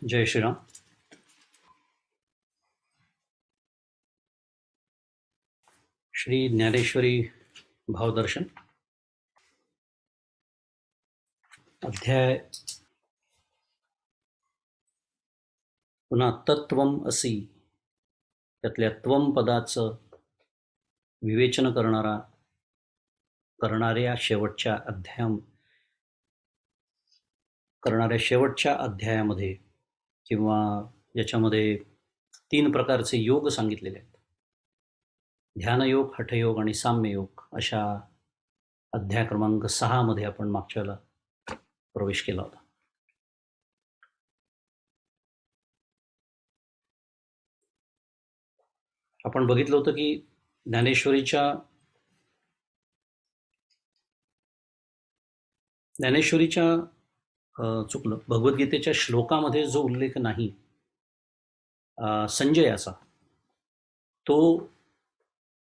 जय श्रीराम. श्री ज्ञानेश्वरी भावदर्शन अध्याय पुन्हा तत्त्वम असी, त्यातल्या त्वम पदाचं विवेचन करणाऱ्या शेवटच्या अध्यायामध्ये किंवा याच्यामध्ये 3 प्रकारचे योग सांगितलेले आहेत. ध्यानयोग, हठयोग आणि साम्ययोग अशा अध्याय क्रमांक 6 मध्ये आपण मागच्या वेळेला प्रवेश केला होता. आपण बघितलं होतं की ज्ञानेश्वरीच्या चुकलं, भगवद्गीतेच्या श्लोकामध्ये जो उल्लेख नाही संजयाचा, तो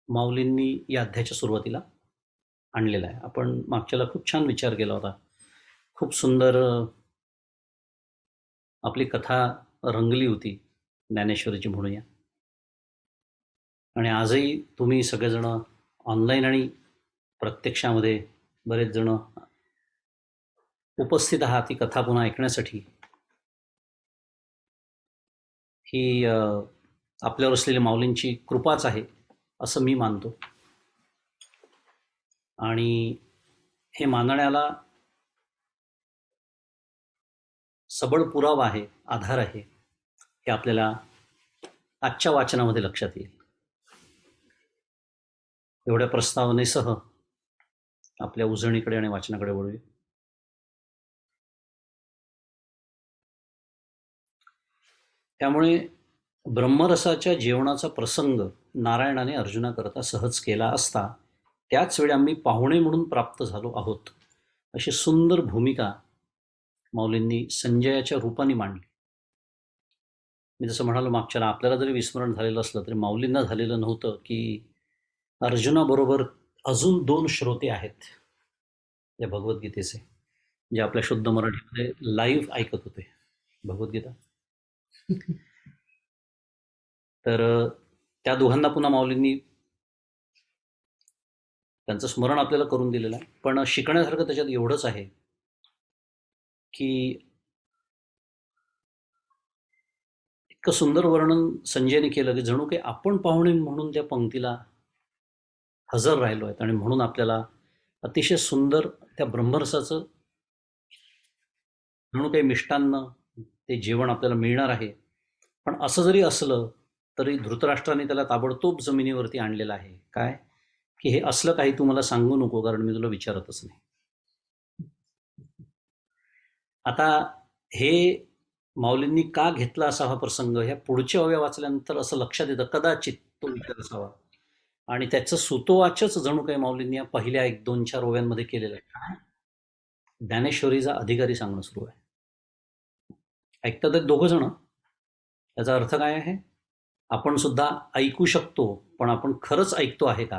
माऊलींनी या अध्यायाच्या सुरुवातीला आणलेला आहे. आपण मागच्याला खूप छान विचार केला होता. खूप सुंदर आपली कथा रंगली होती ज्ञानेश्वरीची म्हणूया. आणि आजही तुम्ही सगळेजण ऑनलाईन आणि प्रत्यक्षामध्ये बरेच जण उपस्थित आहात ही कथा पुन्हा ऐकण्यासाठी. ही आपल्यावर असलेली माऊलींची कृपाच आहे असं मी मानतो. आणि हे मानण्याला सबळ पुरावा आहे, आधार आहे, हे आपल्याला आजच्या वाचनामध्ये लक्षात येईल. एवढ्या प्रस्तावनेसह आपल्या उजळणीकडे आणि वाचनाकडे वळूया. त्यामुळे ब्रह्मरसाच्या जेवणाचा प्रसंग नारायणाने अर्जुनाकरता सहज केला असता त्याच वेळी आम्ही पाहुणे म्हणून प्राप्त झालो आहोत, अशी सुंदर भूमिका माऊलींनी संजयाच्या रूपाने मांडली. मी जसं म्हणालो मागच्याला, आपल्याला जरी विस्मरण झालेलं असलं तरी माऊलींना झालेलं नव्हतं की अर्जुनाबरोबर अजून 2 श्रोते आहेत या भगवद्गीतेचे, जे आपल्या शुद्ध मराठीमध्ये लाईव्ह ऐकत होते भगवद्गीता. तर त्या दोघांना पुन्हा माऊलींनी त्यांचं स्मरण आपल्याला करून दिलेलं आहे. पण शिकण्यासारखं त्याच्यात एवढंच आहे की इतकं सुंदर वर्णन संजयने केलं की जणू काही आपण पाहुणे म्हणून त्या पंक्तीला हजर राहिलो आहेत. आणि म्हणून आपल्याला अतिशय सुंदर त्या ब्रह्मरसाचं जणू काही मिष्टान्न, ते जेवण आपल्याला मिळणार आहे. पण असं जरी असलं तरी धृतराष्ट्राने त्याला ताबडतोब जमिनीवरती आणलेलं आहे. काय की हे असलं काही तू मला सांगू नको, कारण मी तुला विचारतच नाही. आता हे माऊलींनी का घेतला असा हा प्रसंग, ह्या पुढच्या ओव्या वाचल्यानंतर असं लक्षात येतं, कदाचित तो विचार असावा. आणि त्याचं सुतोवाचच जणू काही माऊलींनी या पहिल्या 1-2-4 ओव्यांमध्ये केलेलं आहे. ज्ञानेश्वरीचा अधिकारी सांगणं सुरू आहे. ऐकतात एक दोघं जण. याचा अर्थ काय आहे? आपण सुद्धा ऐकू शकतो, पण आपण खरंच ऐकतो आहे का,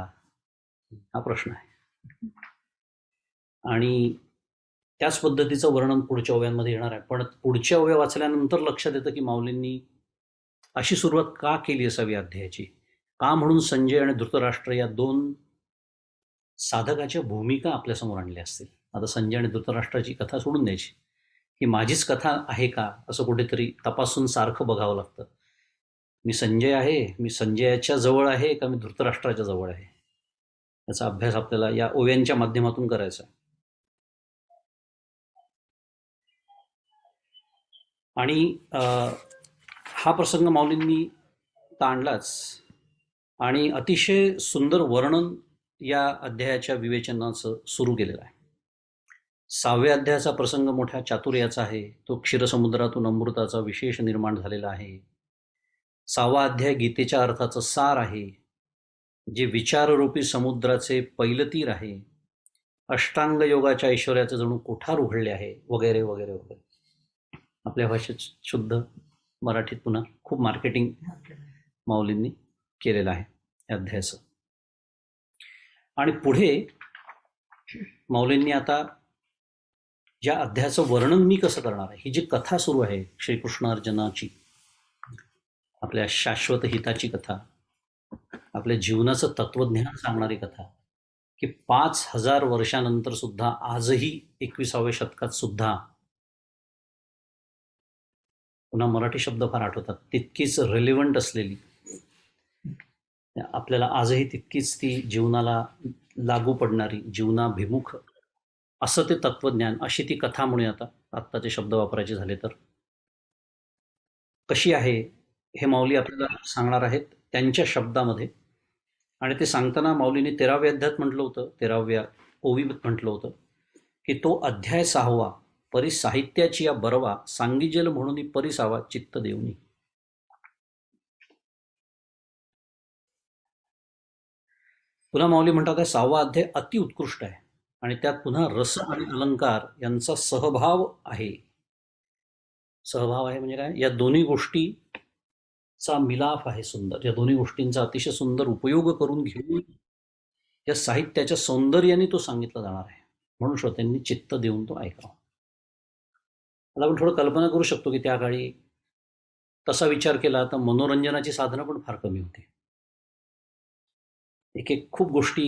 हा प्रश्न आहे. आणि त्याच पद्धतीचं वर्णन पुढच्या ओव्यांमध्ये येणार आहे. पण पुढच्या ओव्या वाचल्यानंतर लक्षात येतं की माऊलींनी अशी सुरुवात का केली असावी अध्यायाची, का म्हणून संजय आणि धृतराष्ट्र या 2 साधकाच्या भूमिका आपल्यासमोर आणल्या असतील. आता संजय आणि धृतराष्ट्राची कथा सोडून द्यायची, ही माझीच कथा आहे का असं कुठेतरी तपासून सारखं बघावं लागतं. मी संजय आहे, मी संजयाच्या जवळ आहे का मी धृतराष्ट्राच्या जवळ आहे, याचा अभ्यास आपल्याला या ओव्यांच्या माध्यमातून करायचा आहे. आणि हा प्रसंग माऊलींनी ताणलाच आणि अतिशय सुंदर वर्णन या अध्यायाच्या विवेचनाचं सुरू केलेलं आहे. 6व्या अध्यायाचा प्रसंग मोठ्या चातुर्याचा आहे. तो क्षीरसमुद्रातून अमृताचा विशेष निर्माण झालेला आहे. 6वा अध्याय गीतेच्या अर्थाचं सार आहे, जे विचाररूपी समुद्राचे पैलतीर आहे. अष्टांग योगाच्या ऐश्वर्याचे जणू कोठार उघडले आहे, वगैरे वगैरे वगैरे. आपल्या भाषेत शुद्ध मराठीत पुन्हा खूप मार्केटिंग माऊलींनी केलेलं आहे या अध्यायाचं. आणि पुढे माऊलींनी आता ज्या अध्यायाचं वर्णन मी कसं करणार आहे, ही जी कथा सुरू आहे श्रीकृष्ण अर्जुनाची, आपल्या शाश्वत हिताची कथा, आपल्या जीवनाचं तत्वज्ञान सांगणारी कथा, की 5,000 वर्षानंतर सुद्धा आजही 21व्या शतकात सुद्धा, पुन्हा मराठी शब्द फार आठवतात, तितकीच रेलिव्हंट असलेली, आपल्याला आजही तितकीच ती जीवनाला लागू पडणारी, जीवनाभिमुख असं ते तत्वज्ञान, अशी ती कथा म्हणूया आता, आत्ताचे शब्द वापरायचे झाले तर. कशी आहे हे माऊली आपल्याला सांगणार आहेत त्यांच्या शब्दामध्ये. आणि ते सांगताना माऊलीने 13व्या अध्यायात म्हटलं होतं, 13व्या ओवीत म्हटलं होतं, की तो अध्याय 6वा, परी साहित्याची या बरवा सांगिजेल म्हणून परिसावा चित्त देऊनी. पुन्हा माऊली म्हणतात, 6वा अध्याय अति उत्कृष्ट आहे आणि त्यात पुन्हा रस आणि अलंकार यांचा सहभाव आहे. सहभाव आहे म्हणजे काय? या दोन्ही गोष्टीचा मिलाफ आहे सुंदर, या दोन्ही गोष्टींचा अतिशय सुंदर उपयोग करून घेऊन या साहित्याच्या सौंदर्याने तो सांगितला जाणार आहे, म्हणून श्रोत्यांनी चित्त देऊन तो ऐकावा. आता आपण थोडं कल्पना करू शकतो की त्या काळी तसा विचार केला तर मनोरंजनाची साधनं पण फार कमी होती. एक एक खूप गोष्टी,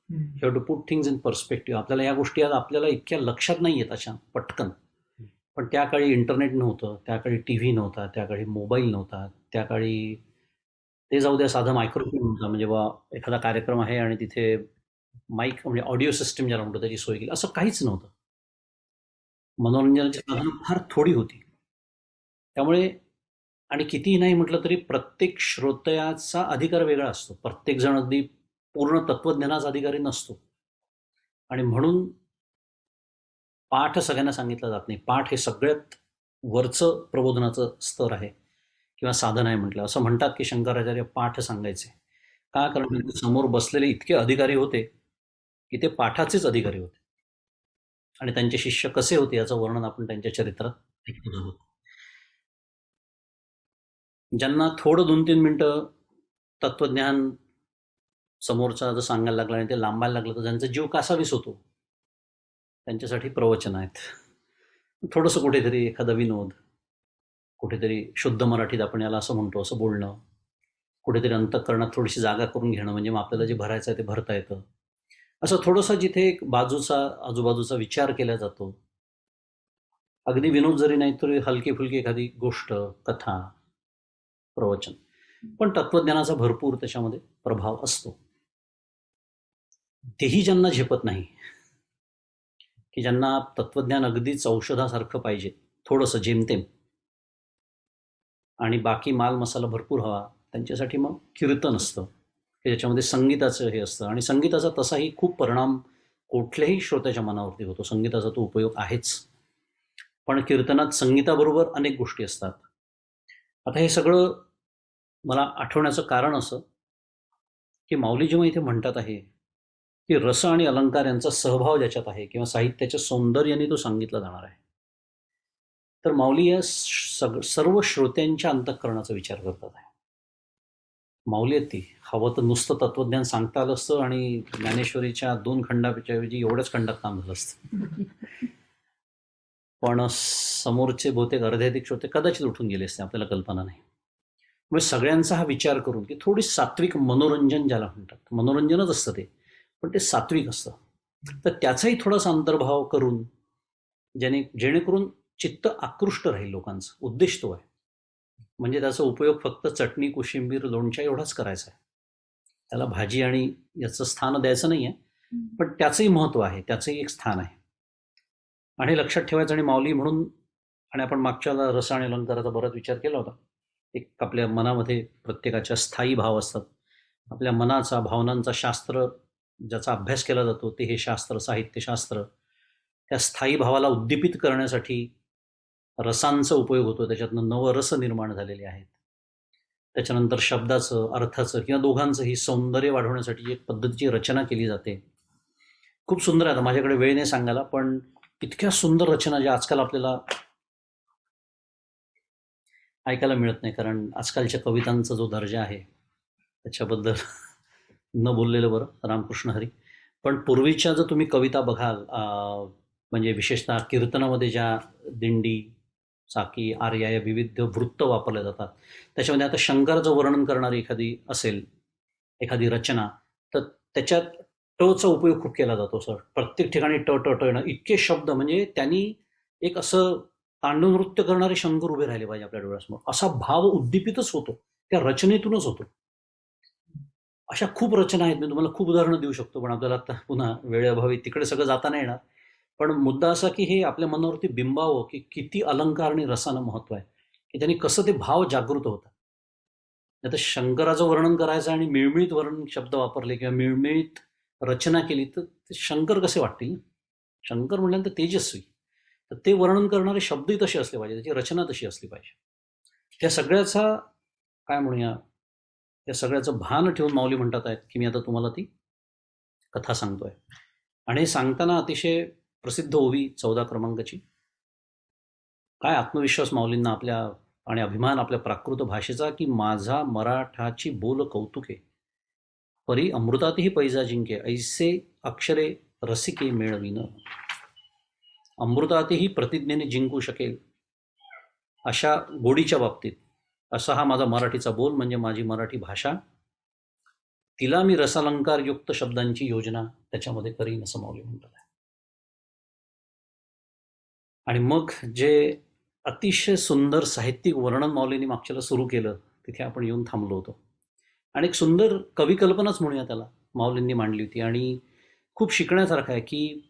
have to put things in perspective. आपल्याला या गोष्टी आज आपल्याला इतक्या लक्षात नाही येत अशा पटकन, पण त्या काळी इंटरनेट नव्हतं, त्या काळी टी व्ही नव्हता, त्या काळी मोबाईल नव्हता, त्या काळी ते जाऊ द्या, साधा मायक्रोफोन नव्हता, म्हणजे बा एखादा कार्यक्रम आहे आणि तिथे माईक म्हणजे ऑडिओ सिस्टम ज्याला म्हणतो त्याची सोय केली, असं काहीच नव्हतं. मनोरंजनाची साधनं फार थोडी होती. त्यामुळे आणि कितीही नाही म्हटलं तरी प्रत्येक श्रोत्याचा अधिकार वेगळा असतो. प्रत्येक जण अगदी पूर्ण तत्वज्ञानाचा अधिकारी नसतो आणि म्हणून पाठ सगळ्यांना सांगितला जात नाही. पाठ हे सगळ्यात वरचं प्रबोधनाचं स्तर आहे किंवा साधन आहे म्हटलं. असं म्हणतात की शंकराचार्य पाठ सांगायचे का? कारण त्यांचे समोर बसलेले इतके अधिकारी होते की ते पाठाचेच अधिकारी होते आणि त्यांचे शिष्य कसे होते याचं वर्णन आपण त्यांच्या चरित्रात ऐकत आहोत. ज्यांना थोडं 2-3 मिनिटं तत्वज्ञान समोरचा जर सांगायला लागला आणि ते लांबायला लागलं तर त्यांचा जीव कासावीस होतो. त्यांच्यासाठी प्रवचन आहेत. थोडंसं कुठेतरी एखादा विनोद, कुठेतरी शुद्ध मराठीत आपण याला असं म्हणतो असं बोलणं, कुठेतरी अंतःकरणात थोडीशी जागा करून घेणं, म्हणजे मग आपल्याला जे भरायचं आहे ते भरता येतं. असं थोडंसं जिथे एक आजूबाजूचा विचार केला जातो. अगदी विनोद जरी नाही तरी हलकी फुलकी एखादी गोष्ट, कथा, प्रवचन, पण तत्वज्ञानाचा भरपूर त्याच्यामध्ये प्रभाव असतो. तेही ज्यांना झेपत नाही, की ज्यांना तत्वज्ञान अगदीच औषधासारखं पाहिजे, थोडंसं जेमतेम, आणि बाकी माल मसाला भरपूर हवा, त्यांच्यासाठी मग कीर्तन असतं की ज्याच्यामध्ये संगीताचं हे असतं. आणि संगीताचा तसाही खूप परिणाम कुठल्याही श्रोत्याच्या मनावरती होतो. संगीताचा तो उपयोग आहेच, पण कीर्तनात संगीताबरोबर अनेक गोष्टी असतात. आता हे सगळं मला आठवण्याचं कारण असं की माऊली जेव्हा इथे म्हणतात आहे की रस आणि अलंकार यांचा सहभाव ज्याच्यात आहे किंवा साहित्याच्या सौंदर्याने तो सांगितला जाणार आहे, तर माऊली या सर्व श्रोत्यांच्या अंतःकरणाचा विचार करतात आहे. माऊली आहेत ती. हवं तर नुसतं तत्वज्ञान सांगता आलं असतं आणि ज्ञानेश्वरीच्या 2 खंडापेक्षा ऐवजी एवढ्याच खंडात काम झालं असतं. पण समोरचे बहुतेक अर्ध्याधिक श्रोते कदाचित उठून गेले असते, आपल्याला कल्पना नाही. म्हणजे सगळ्यांचा हा विचार करून की थोडी सात्विक मनोरंजन ज्याला म्हणतात, मनोरंजनच असतं ते, पण ते सात्विक असतं, तर त्याचाही थोडासा अंतर्भाव करून जेणेकरून चित्त आकृष्ट राहील लोकांचं. उद्देश तो आहे. म्हणजे त्याचा उपयोग फक्त चटणी, कोशिंबीर, लोणच्या एवढाच करायचा आहे. त्याला भाजी आणि याचं स्थान द्यायचं नाही आहे, पण त्याचंही महत्त्व आहे, त्याचंही एक स्थान आहे आणि लक्षात ठेवायचं. आणि माऊली म्हणून, आणि आपण मागच्या रस आणि अलंकाराचा बराच विचार केला होता, एक आपल्या मनामध्ये प्रत्येकाच्या स्थायी भाव असतात. आपल्या मनाचा, भावनांचा शास्त्र ज्याचा अभ्यास केला जातो ते हे शास्त्र, साहित्यशास्त्र. त्या स्थायी भावाला उद्दीपित करण्यासाठी रसांचा उपयोग होतो, त्याच्यातनं नवरस निर्माण झालेले आहेत. त्याच्यानंतर शब्दाचं, अर्थाचं किंवा दोघांचंही सौंदर्य वाढवण्यासाठी एक पद्धतीची रचना केली जाते. खूप सुंदर आहे. आता माझ्याकडे वेळ नाही सांगायला, पण इतक्या सुंदर रचना ज्या आजकाल आपल्याला ऐकायला मिळत नाही, कारण आजकालच्या कवितांचा जो दर्जा आहे त्याच्याबद्दल न बोललेलं बरं, रामकृष्ण हरी. पण पूर्वीच्या जर तुम्ही कविता बघाल, म्हणजे विशेषतः कीर्तनामध्ये ज्या दिंडी, साकी, आर्या या विविध वृत्त वापरले जातात, त्याच्यामध्ये आता शंकराचं वर्णन करणारी एखादी असेल, एखादी रचना, तर त्याच्यात टचा उपयोग खूप केला जातो सर. प्रत्येक ठिकाणी ट ट ट येणं, इतके शब्द, म्हणजे त्यांनी एक असं तांडव नृत्य करणारे शंकर उभे राहिले पाहिजे आपल्या डोळ्यासमोर, असा भाव उद्दीपितच होतो, त्या रचनेतूनच होतो. अशा खूप रचना आहेत, मी तुम्हाला खूप उदाहरणं देऊ शकतो, पण आपल्याला आता पुन्हा वेळेअभावी तिकडे सगळं जाता नाही येणार. पण मुद्दा असा की हे आपल्या मनावरती बिंबावं की किती अलंकार आणि रसानं महत्व आहे, की त्यांनी कसं ते भाव जागृत होतात. आता शंकराचं वर्णन करायचं आणि मिळमिळीत वर्णन शब्द वापरले किंवा मिळमिळीत रचना केली तर ते शंकर कसे वाटतील ना? शंकर म्हटल्यानंतर तेजस्वी, तर ते वर्णन करणारे शब्दही तसे असले पाहिजे, त्याची रचना तशी असली पाहिजे. त्या सगळ्याचा काय म्हणूया, त्या सगळ्याचं भान ठेवून माऊली म्हणतात आहेत की मी आता तुम्हाला ती कथा सांगतोय. आणि हे सांगताना अतिशय प्रसिद्ध ओवी 14 क्रमांकाची, काय आत्मविश्वास माऊलींना आपल्या, आणि अभिमान आपल्या प्राकृत भाषेचा, की माझा मराठाची बोल कौतुके परी अमृतातही पैजा जिंके ऐसे अक्षरे रसिके मेळविन. अमृतातही प्रतिज्ञेने जिंकू शकेल अशा गोडीच्या बाबतीत असा हा माझा मराठीचा बोल, म्हणजे माझी मराठी भाषा, तिला मी रसालंकारयुक्त शब्दांची योजना त्याच्यामध्ये करीन, असं माऊली म्हणतात. आणि मग जे अतिशय सुंदर साहित्यिक वर्णन माऊलींनी मागच्याला सुरू केलं, तिथे आपण येऊन थांबलो होतो. आणि एक सुंदर कविकल्पनाच म्हणूया त्याला, माऊलींनी मांडली होती. आणि खूप शिकण्यासारखं आहे, की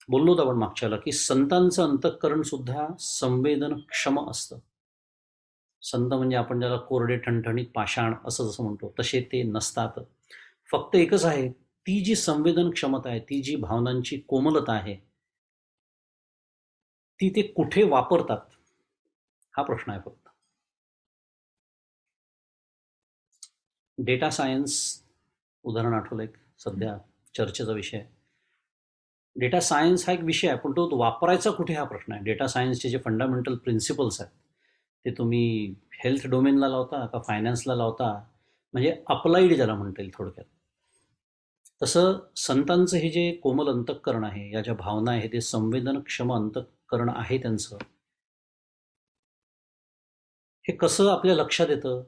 बोललो होतो आपण मागच्याला, की संतांचं अंतःकरण सुद्धा संवेदनक्षम असतं. संत म्हणजे आपण ज्याला कोरडे ठणठणीत पाषाण असं जसं म्हणतो, तसे ते नसतात. फक्त एकच आहे, ती जी संवेदन क्षमता आहे, ती जी भावनांची कोमलता आहे, ती ते कुठे वापरतात, हा प्रश्न आहे फक्त. डेटा सायन्स उदाहरण आठवलं एक सध्या चर्चेचा विषय. डेटा सायन्स हा एक विषय आहे, पण तो वापरायचा कुठे हा प्रश्न आहे. डेटा सायन्सचे जे फंडामेंटल प्रिन्सिपल्स आहेत, ते तुम्ही हेल्थ डोमेनला लावता का फायनान्सला लावता, म्हणजे अप्लाइड ज्याला म्हणता येईल थोडक्यात. तसं संतांचं हे जे कोमल अंतःकरण आहे, या ज्या भावना आहे, ते संवेदनक्षम अंतःकरण आहे त्यांचं, हे कसं आपल्या लक्षात येतं,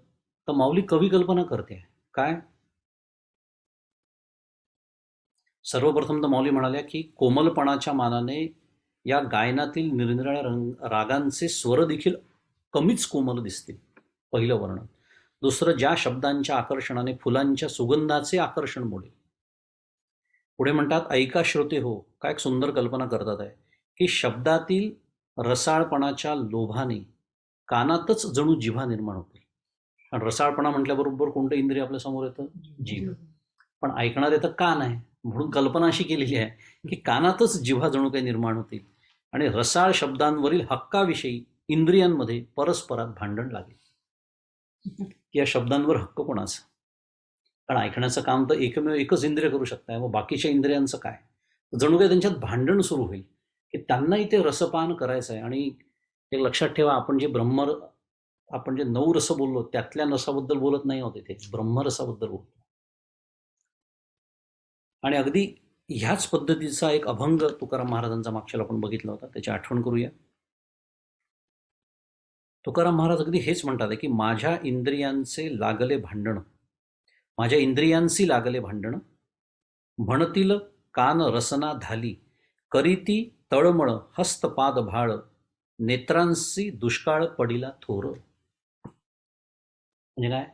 तर माऊली कवी कल्पना करते. काय? सर्वप्रथम तर माऊली म्हणाल्या की कोमलपणाच्या मानाने या गायनातील निरनिराळ्या रागांचे स्वर देखील कमीच कोमल दिसतील, पहिलं वर्णन. दुसरं, ज्या शब्दांच्या आकर्षणाने फुलांच्या सुगंधाचे आकर्षण मोडेल. पुढे म्हणतात, ऐका श्रोते हो, काय एक सुंदर कल्पना करतात आहे, की शब्दातील रसाळपणाच्या लोभाने कानातच जणू जिव्हा निर्माण होते. कारण रसाळपणा म्हटल्याबरोबर कोणतं इंद्रिय आपल्या समोर येतं? जीभ. पण ऐकणार येतं कान आहे, म्हणून कल्पना अशी केलेली आहे की कानातच जिव्हा जणू काही निर्माण होतील आणि रसाळ शब्दांवरील हक्काविषयी इंद्रियांमध्ये परस्परात भांडण लागेल. या शब्दांवर हक्क कोणाचा? कारण ऐकण्याचं काम तर एकमेव एकच इंद्रिय करू शकताय, मग बाकीच्या इंद्रियांचं काय? जणू काही त्यांच्यात भांडण सुरू होईल की त्यांनाही ते रसपान करायचं आहे. आणि एक लक्षात ठेवा, आपण जे 9 रस बोललो, त्यातल्या रसाबद्दल बोलत नाही आहोत, इथे ब्रह्मरसाबद्दल बोलतो. आणि अगदी ह्याच पद्धतीचा एक अभंग तुकाराम महाराजांचा मागच्याला आपण बघितला होता, त्याची आठवण करूया. तुकाराम महाराज अगदी हेच म्हणतात की माझ्या इंद्रियांचे लागले भांडण, माझ्या इंद्रियांशी लागले भांडण, म्हणतील कान रसना धाली, करीती तळमळ हस्तपाद भाळ, नेत्रांशी दुष्काळ पडिला थोर. म्हणजे काय?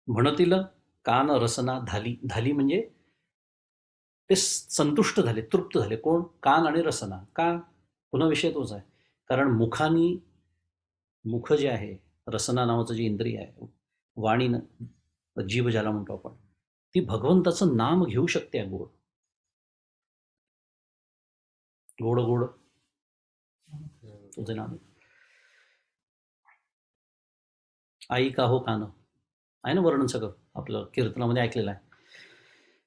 म्हणतील कान रसना धाली, धाली म्हणजे ते संतुष्ट झाले, तृप्त झाले. कोण? कान आणि रसना. का? पुन्हा विषय तोच आहे, कारण मुख जे आहे, रसना नावाचं जे इंद्रिय आहे, वाणी, जीभ ज्याला म्हणतो आपण, ती भगवंताचं नाम घेऊ शकते. गोड गोड गोड तुझे नाम, आई का हो कान, आहे ना वर्णन सगळं आपलं कीर्तनामध्ये ऐकलेलं आहे.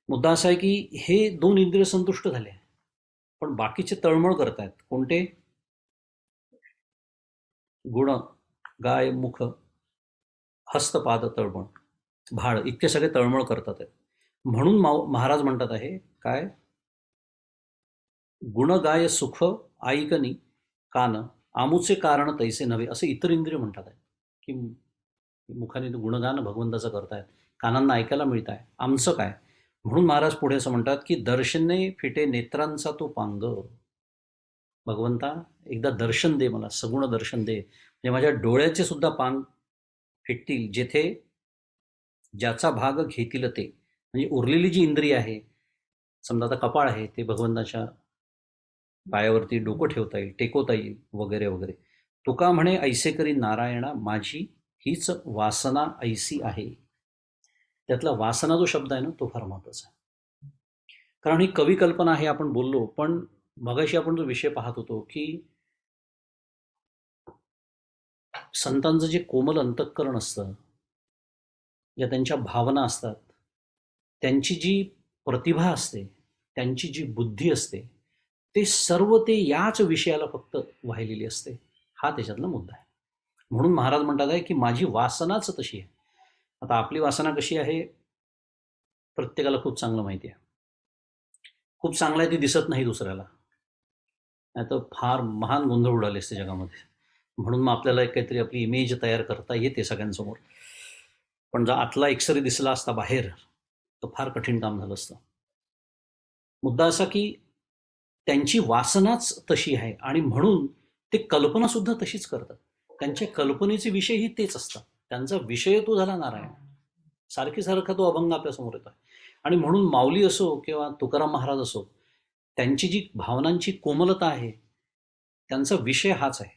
मुद्दा असा आहे की हे 2 इंद्रिय संतुष्ट झाले, पण बाकीचे तळमळ करतायत. कोणते? गुण, गाय, मुख, हस्तपाद, तळमळ, भाळ, इतके सगळे तळमळ करतात आहेत. म्हणून महाराज म्हणतात आहे काय? गुणगाय सुख ऐकनी कान, आमुचे कारण तैसे नव्हे, असं इतर इंद्रिय म्हणतात आहे की मुखाने गुणगान भगवंताचं करतायत, कानांना ऐकायला मिळत आहे, आमचं काय? म्हणून महाराज पुढे असं म्हणतात की दर्शने फिटे नेत्रांचा तो पांग. भगवंता एकदा दर्शन दे, मला सगुण दर्शन दे, म्हणजे माझ्या डोळ्याचे सुद्धा पांग फिटतील, जेथे ज्याचा भाग घेतील ते. म्हणजे उरलेली जी इंद्रिय आहे, समजा आता कपाळ आहे, ते भगवंताच्या पायावरती डोकं ठेवता येईल, टेकवता येईल, वगैरे वगैरे. तुका म्हणे ऐसे करी नारायणा, माझी हीच वासना ऐसी आहे. त्यातला वासना जो शब्द आहे ना, तो फार महत्वाचा आहे. कारण ही कवी कल्पना आहे, आपण बोललो, पण मगाशी आपण जो विषय पाहत होतो की संतांचं जे कोमल अंतःकरण असतं, या त्यांच्या भावना असतात, त्यांची जी प्रतिभा असते, त्यांची जी बुद्धी असते, ते सर्व ते याच विषयाला फक्त वाहिलेली असते. हा त्याच्यातला मुद्दा आहे. म्हणून महाराज म्हणतात आहे की माझी वासनाच तशी आहे. आता आपली वासना कशी आहे प्रत्येकाला खूप चांगलं माहिती आहे. खूप चांगलं आहे, ती दिसत नाही दुसऱ्याला, नाही तर फार महान गोंधळ उडाले असते जगामध्ये. म्हणून मग आपल्याला एक काहीतरी आपली इमेज तयार करता येते सगळ्यांसमोर, पण जर आतला एक्सरे दिसला असता बाहेर तर फार कठीण काम झालं असतं. मुद्दा असा की त्यांची वासनाच तशी आहे, आणि म्हणून ते कल्पना सुद्धा तशीच करतात. त्यांच्या कल्पनेचे विषयही तेच असतात. त्यांचा विषय तो झाला नारायण. सारखी सारखा तो अभंग आपल्यासमोर येतो आहे. आणि म्हणून माऊली असो किंवा तुकाराम महाराज असो, त्यांची जी भावनांची कोमलता आहे, त्यांचा विषय हाच आहे.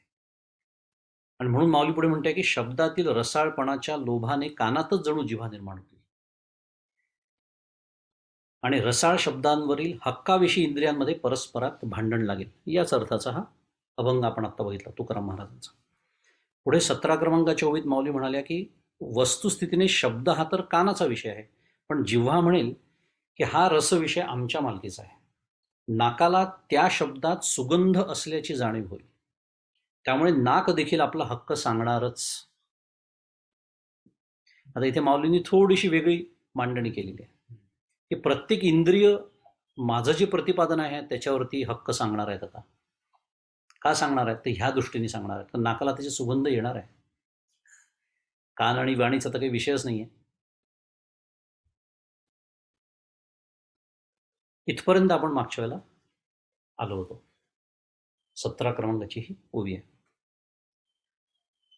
आणि म्हणून माऊली पुढे म्हणते की शब्दातील रसाळपणाच्या लोभाने कानातच जणू जिव्हा निर्माण होती, आणि रसाळ शब्दांवरील हक्काविषयी इंद्रियांमध्ये परस्परात भांडण लागेल. याच अर्थाचा हा अभंग आपण आता बघितला तुकाराम महाराजांचा. पुढे 17 क्रमांकाच्या ओळीत माऊली म्हणाल्या की वस्तुस्थितीने शब्द हा तर कानाचा विषय आहे, पण जिव्हा म्हणेल की हा रसविषय आमच्या मालकीचा आहे, नाकाला त्या शब्दात सुगंध असल्याची जाणीव होईल, त्यामुळे नाक देखील आपला हक्क सांगणारच. आता इथे माऊलींनी थोडीशी वेगळी मांडणी केलेली आहे की प्रत्येक इंद्रिय माझं जे प्रतिपादन आहे त्याच्यावरती हक्क सांगणार आहेत. आता का सांगणार आहेत ते ह्या दृष्टीने सांगणार आहेत, तर नाकाला त्याची सुगंध येणार आहे. कान आणि वाणीचा तर काही विषयच नाही आहे. इथपर्यंत आपण मागच्या वेळेला आलो होतो. 17 क्रमांकाची ही ओवी आहे.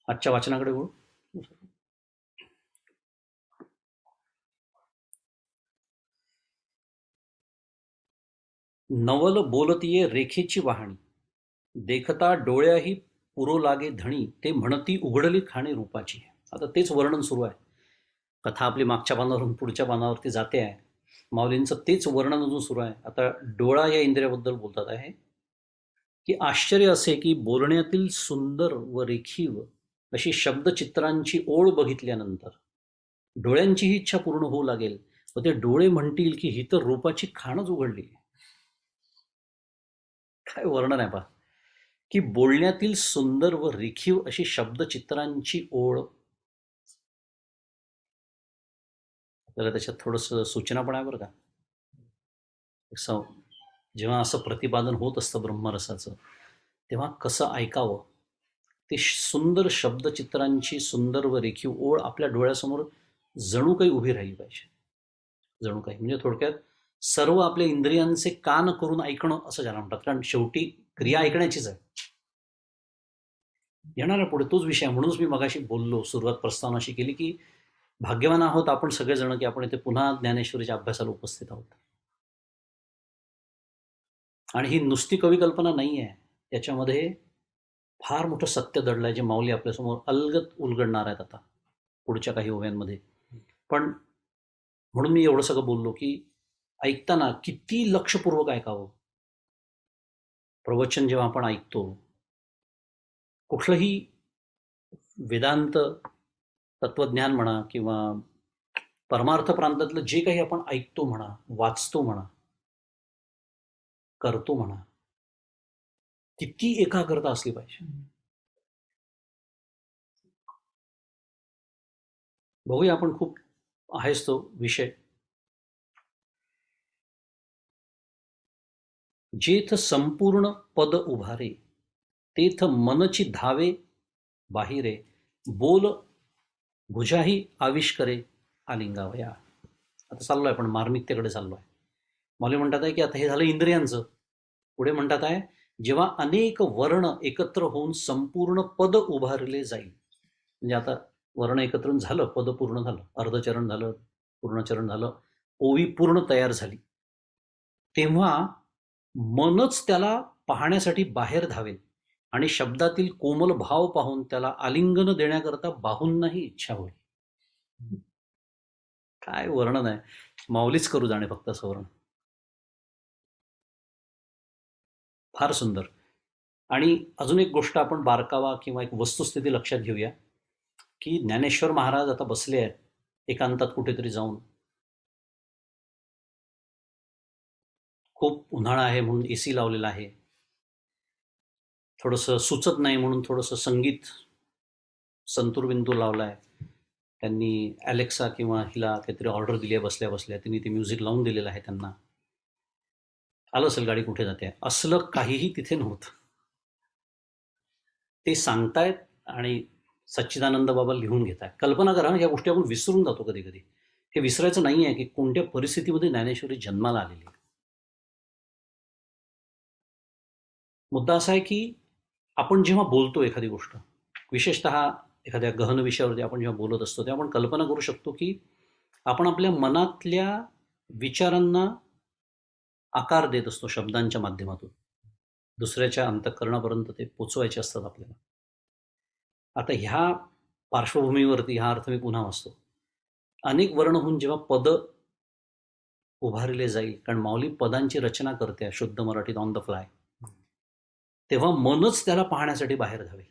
आजच्या वाचनाकडे वळू. नवल बोलतीये रेखेची वाहणी, देखता डोळ्याही पुरो लागे धणी, ते म्हणती उघडली खाणी रूपाची. आता तेच वर्णन सुरू आहे. कथा आपली मागच्या पानावरून पुढच्या पानावरती जाते आहे. माऊलींचं तेच वर्णन अजून सुरू आहे. आता डोळा या इंद्रियाबद्दल बोलतात आहे की आश्चर्य असे की बोलण्यातील सुंदर व रेखीव अशी शब्दचित्रांची ओळ बघितल्यानंतर डोळ्यांची ही इच्छा पूर्ण होऊ लागेल, व ते डोळे म्हणतील की ही तर रूपाची खाणच उघडली. काय वर्णन आहे पहा, की बोलण्यातील सुंदर व रेखीव अशी शब्दचित्रांची ओळ. आपल्याला त्याच्यात थोडंसं सूचना पण आहे बरं का. जेव्हा असं प्रतिपादन होत असतं ब्रह्मरसाचं, तेव्हा कसं ऐकावं. ते सुंदर शब्दचित्रांची सुंदर व रेखीव ओळ आपल्या डोळ्यासमोर जणू काही उभी राहिली पाहिजे. जणू काही म्हणजे थोडक्यात सर्व आपल्या इंद्रियांचे कान करून ऐकणं असं ज्याला म्हणतात, कारण शेवटी क्रिया ऐकण्याचीच आहे. येणारा पुढे तोच विषय. म्हणूनच मी मगाशी बोललो, सुरुवात प्रस्तावना अशी केली की भाग्यवान आहोत आपण सगळेजण की आपण इथे पुन्हा ज्ञानेश्वरीच्या अभ्यासाला उपस्थित आहोत. आणि ही नुसती कवी कल्पना नाही आहे, त्याच्यामध्ये फार मोठं सत्य दडलं आहे, जे माऊली आपल्यासमोर अलगद उलगडणार आहेत आता पुढच्या काही ओव्यांमध्ये. पण म्हणून मी एवढं सगळं बोललो की ऐकताना किती लक्षपूर्वक ऐकावं. प्रवचन जेव्हा आपण ऐकतो, कुठलंही वेदांत तत्वज्ञान म्हणा किंवा परमार्थ प्रांतातलं जे काही आपण ऐकतो म्हणा, वाचतो म्हणा, करतो म्हणा, किती एकाग्रता असली पाहिजे. बघूया आपण, खूप आहेच तो विषय. जेथ संपूर्ण पद उभारे, तेथ मनची धावे बाहिरे, बोल भुजाही आविष्करे आलिंगावया. आता चाललोय आपण मार्मिकतेकडे चाललोय. मला म्हणतात आहे की आता हे झालं इंद्रियांचं. पुढे म्हणतात आहे, जेव्हा अनेक वर्ण एकत्र होऊन संपूर्ण पद उभारले जाईल. म्हणजे आता वर्ण एकत्र झालं, पद पूर्ण झालं, अर्धचरण झालं, पूर्णचरण झालं, ओवी पूर्ण तयार झाली, तेव्हा मनच त्याला पाहण्यासाठी बाहेर धावेल आणि शब्दातील कोमल भाव पाहून त्याला आलिंगन देण्याकरता बाहूंनाही इच्छा होईल. काय वर्णन आहे, माऊलीच करू जाणे फक्त असं वर्णन. फार सुंदर. आणि अजून एक गोष्ट आपण बारकावा किंवा एक वस्तुस्थिती लक्षात घेऊया की ज्ञानेश्वर महाराज आता बसले आहेत एकांतात कुठेतरी जाऊन. खूप उन्हाळा आहे म्हणून एसी लावलेला आहे. थोडंसं सुचत नाही म्हणून थोडंसं संगीत संतूर बिंदू लावलाय त्यांनी. अलेक्सा किंवा हिला काहीतरी ऑर्डर दिली आहे बसल्या बसल्या, तिने ते म्युझिक लावून दिलेलं आहे त्यांना. आलं असेल गाडी कुठे जाते, असलं काहीही तिथे नव्हतं. ते सांगतायत आणि सच्चिदानंद बाबा लिहून घेत आहेत. कल्पना करा, या गोष्टी आपण विसरून जातो कधी कधी. हे विसरायचं नाही आहे की कोणत्या परिस्थितीमध्ये ज्ञानेश्वरी जन्माला आलेली. मुद्दा असा आहे की आपण जेव्हा बोलतो एखादी गोष्ट, विशेषतः एखाद्या गहन विषयावरती आपण जेव्हा बोलत असतो, तेव्हा आपण कल्पना करू शकतो की आपण आपल्या मनातल्या विचारांना आकार देत असतो शब्दांच्या माध्यमातून. दुसऱ्याच्या अंतःकरणापर्यंत ते पोचवायचे असतात आपल्याला. आता ह्या पार्श्वभूमीवरती हा अर्थ मी पुन्हा वाचतो. अनेक वर्ण होऊन जेव्हा पद उभारले जाईल, कारण माऊली पदांची रचना करते शुद्ध मराठीत ऑन द फ्लाय, तेव्हा मनच त्याला पाहण्यासाठी बाहेर धावेल.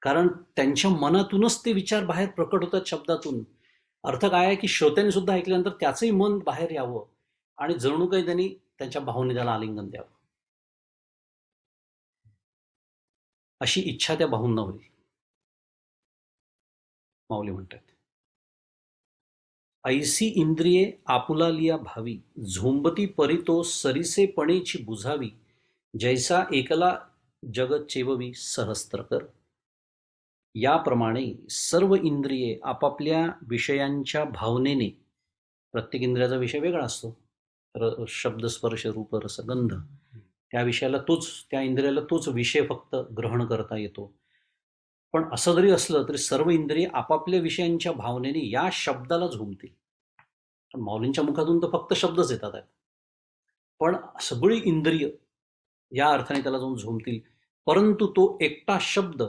कारण त्यांच्या मनातूनच ते विचार बाहेर प्रकट होतात शब्दातून. अर्थ काय आहे की श्रोत्यांनी सुद्धा ऐकल्यानंतर त्याचंही मन बाहेर यावं आणि जणू काही त्यांनी त्यांच्या भावने त्याला आलिंगन द्यावं, अशी इच्छा त्या भाऊंना होईल. माऊली म्हणतात, ऐसी इंद्रिये आपुला लिया भावी, झोंबती परितो सरिसेपणेची बुझावी, जैसा एकला जग चेववी सहस्त्र कर. याप्रमाणे सर्व इंद्रिये आपापल्या विषयांच्या भावनेने, प्रत्येक इंद्रियाचा विषय वेगळा असतो, शब्द स्पर्श रूप रस गंध, त्या विषयाला तोच, त्या इंद्रियाला तोच विषय फक्त ग्रहण करता येतो. पण असं जरी असलं तरी सर्व इंद्रिय आपापल्या विषयांच्या भावनेने या शब्दाला झोंबतील. पण माऊलींच्या मुखातून तर फक्त शब्दच येतात आहेत, पण सगळी इंद्रिय या अर्थाने त्याला जाऊन झोंबतील. परंतु तो एकटा शब्द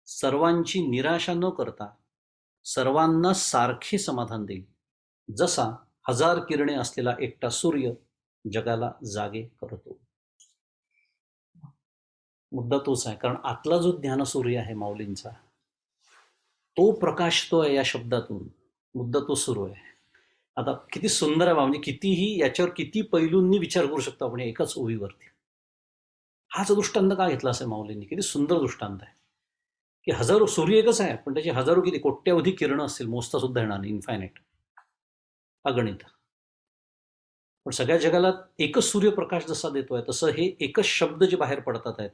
सर्वांची निराशा न करता सर्वांना सारखे समाधान देईल, जसा 1000 किरणे असलेला एकटा सूर्य जगाला जागे करतो. मुद्दा तोच आहे, कारण आतला जो ज्ञानसूर्य आहे माऊलींचा, तो प्रकाशतोय या शब्दातून. मुद्दा तो सुरू आहे. आता किती सुंदर आहे, म्हणजे कितीही याच्यावर किती पैलूंनी विचार करू शकतो आपण एकाच ओवीवरती. हाच दृष्टांत का घेतला असेल माऊलींनी? किती सुंदर दृष्टांत आहे की हजारो, सूर्य एकच आहे पण त्याची हजारो किती कोट्यावधी किरणं असतील, मोजता सुद्धा येणार नाही, इन्फायनाईट, अगणित. पण सगळ्या जगाला एकच सूर्यप्रकाश जसा देतोय, तसं हे एकच शब्द जे बाहेर पडतात आहेत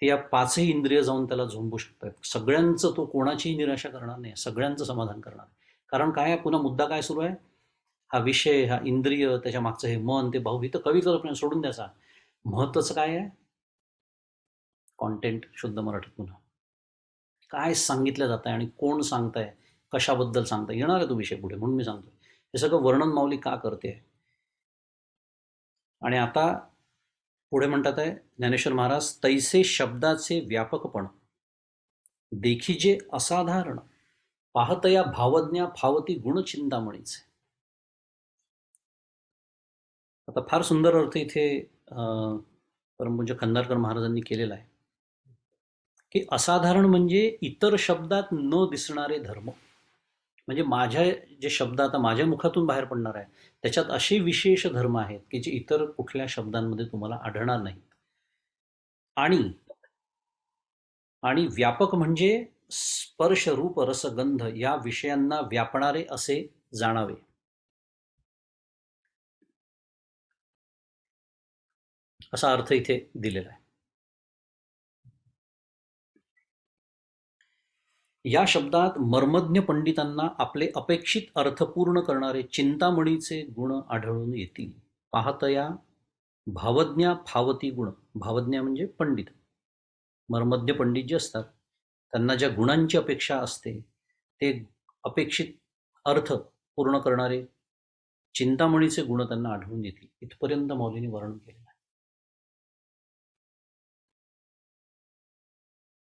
ते या 5ही इंद्रिय जाऊन त्याला झोंबू शकतात. सगळ्यांचं, तो कोणाचीही निराशा करणार नाही, सगळ्यांचं समाधान करणार. कारण काय, पुन्हा मुद्दा काय सुरू आहे, हा विषय, हा इंद्रिय, त्याच्या मागचं हे मन, ते भाऊ, इथं कवी कल्पना सोडून द्यायचा. महत्वाचं काय आहे, कॉन्टेंट. शुद्ध मराठीत पुन्हा काय सांगितलं जात आहे आणि कोण सांगताय, कशाबद्दल सांगताय, येणार आहे तो विषय पुढे, म्हणून मी सांगतोय हे सगळं वर्णन माऊली का करते. आणि आता पुढे म्हणतात आहे ज्ञानेश्वर महाराज, तैसे शब्दाचे व्यापकपण देखीजे असाधारण, पाहतया भावज्ञा फावती गुणचिंतामणीचे. आता फार सुंदर अर्थ इथे परमपूज्य खंदारकर महाराजांनी केलेला आहे की असाधारण म्हणजे इतर शब्दात न दिसणारे धर्म. म्हणजे माझ्या जे शब्द आता माझ्या मुखातून बाहेर पडणार आहे त्याच्यात असे विशेष धर्म आहेत की जे इतर कुठल्या शब्दांमध्ये तुम्हाला आढळणार नाहीत. आणि आणि व्यापक म्हणजे स्पर्श रूप रसगंध या विषयांना व्यापणारे असे जाणावे. असा अर्थ इथे दिलेला आहे. या शब्दात मर्मज्ञ पंडितांना आपले अपेक्षित अर्थ पूर्ण करणारे चिंतामणीचे गुण आढळून येतील. पाहतया भावज्ञा फावती गुण. भावज्ञा म्हणजे पंडित. मर्मज्ञ पंडित जे असतात त्यांना ज्या गुणांची अपेक्षा असते ते अपेक्षित अर्थ पूर्ण करणारे चिंतामणीचे गुण त्यांना आढळून येतील. इथपर्यंत मौलींनी वर्णन केलेलं आहे.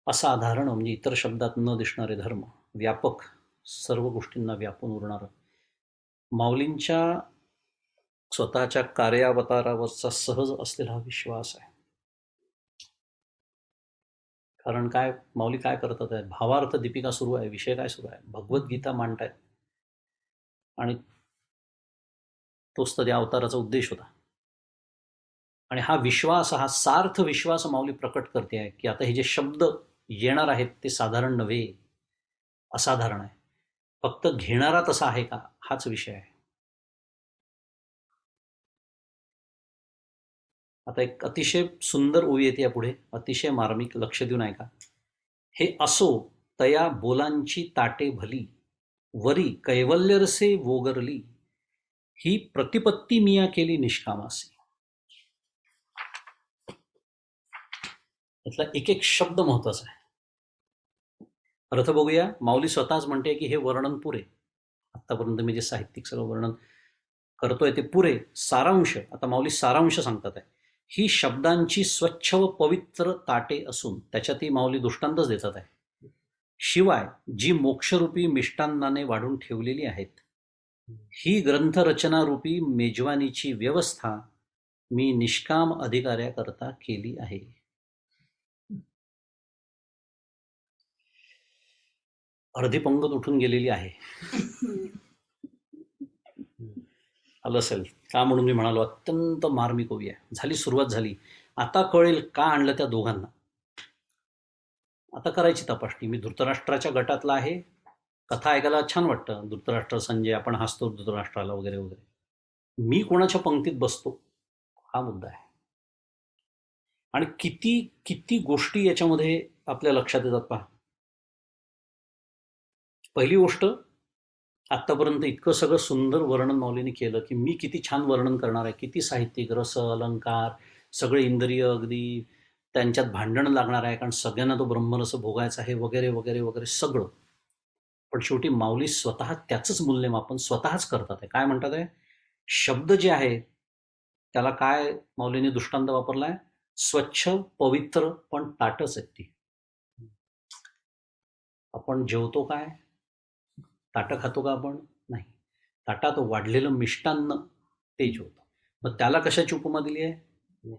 असाधारण म्हणजे इतर शब्दात न दिसणारे धर्म, व्यापक, सर्व गोष्टींना व्यापून उरणारं, माऊलींच्या स्वतःच्या कार्यावतारावरचा सहज असलेला हा विश्वास आहे. कारण काय, माऊली काय करतात आहे, भावार्थ दीपिका सुरू आहे, विषय काय सुरू आहे, भगवद्गीता मांडतायत आणि तोच तर त्या अवताराचा उद्देश होता. आणि हा विश्वास, हा सार्थ विश्वास माऊली प्रकट करते आहे की आता हे जे शब्द येणार आहेत ते साधारण नव्हे, असाधारण आहे. फक्त घेणारा तसा आहे का, हाच विषय आहे. आता एक अतिशय सुंदर ओवी येते या पुढे, अतिशय मार्मिक, लक्ष देऊन ऐका. हे असो तया बोलांची ताटे भली, वरी कैवल्यरसे वोगरली, ही प्रतिपत्ती मिया केली निष्कामासी. यातला एक एक शब्द महत्वाचा आहे. अर्थ बघूया. माऊली स्वतःच म्हणते की हे वर्णन पुरे, आतापर्यंत मी जे साहित्यिक सगळं वर्णन करतोय ते पुरे. सारांश, आता माऊली सारांश सांगतात आहे. ही शब्दांची स्वच्छ व पवित्र ताटे असून, त्याच्यातही माऊली दृष्टांतच देतात आहे. शिवाय जी मोक्षरूपी मिष्टान्नाने वाढून ठेवलेली आहेत, ही ग्रंथरचनारूपी मेजवानीची व्यवस्था मी निष्काम अधिकाऱ्याकरता केली आहे. अर्धी पंगत उठून गेलेली आहे. आलं असेल का म्हणून मी म्हणालो, अत्यंत मार्मिक ओवी आहे. झाली, सुरुवात झाली. आता कळेल का आणलं त्या दोघांना. आता करायची तपासणी. मी धृतराष्ट्राच्या गटातला आहे. कथा ऐकायला छान वाटतं, धृतराष्ट्र संजय, आपण हसतो धृतराष्ट्राला वगैरे वगैरे. मी कोणाच्या पंक्तीत बसतो, हा मुद्दा आहे. आणि किती किती गोष्टी याच्यामध्ये आपल्या लक्षात येतात पहा. पहिली गोष्ट, आत्तापर्यंत इतकं सगळं सुंदर वर्णन माऊलीने केलं की मी किती छान वर्णन करणार आहे, किती साहित्यिक, रस, अलंकार, सगळे इंद्रिय अगदी त्यांच्यात भांडण लागणार आहे, कारण सगळ्यांना तो ब्रह्मरस भोगायचा आहे वगैरे वगैरे वगैरे सगळं. पण शेवटी माऊली स्वतः त्याचंच मूल्यमापन स्वतःच करतात आहे. काय म्हणतात आहे, शब्द जे आहे त्याला काय माऊलीने दृष्टांत वापरलाय, स्वच्छ पवित्र पण ताटच आहेत ती. आपण जेवतो काय, ताटं खातो का आपण, नाही. ताटात वाढलेलं मिष्टान्न ते जेवतो. मग त्याला कशाची उपमा दिली आहे,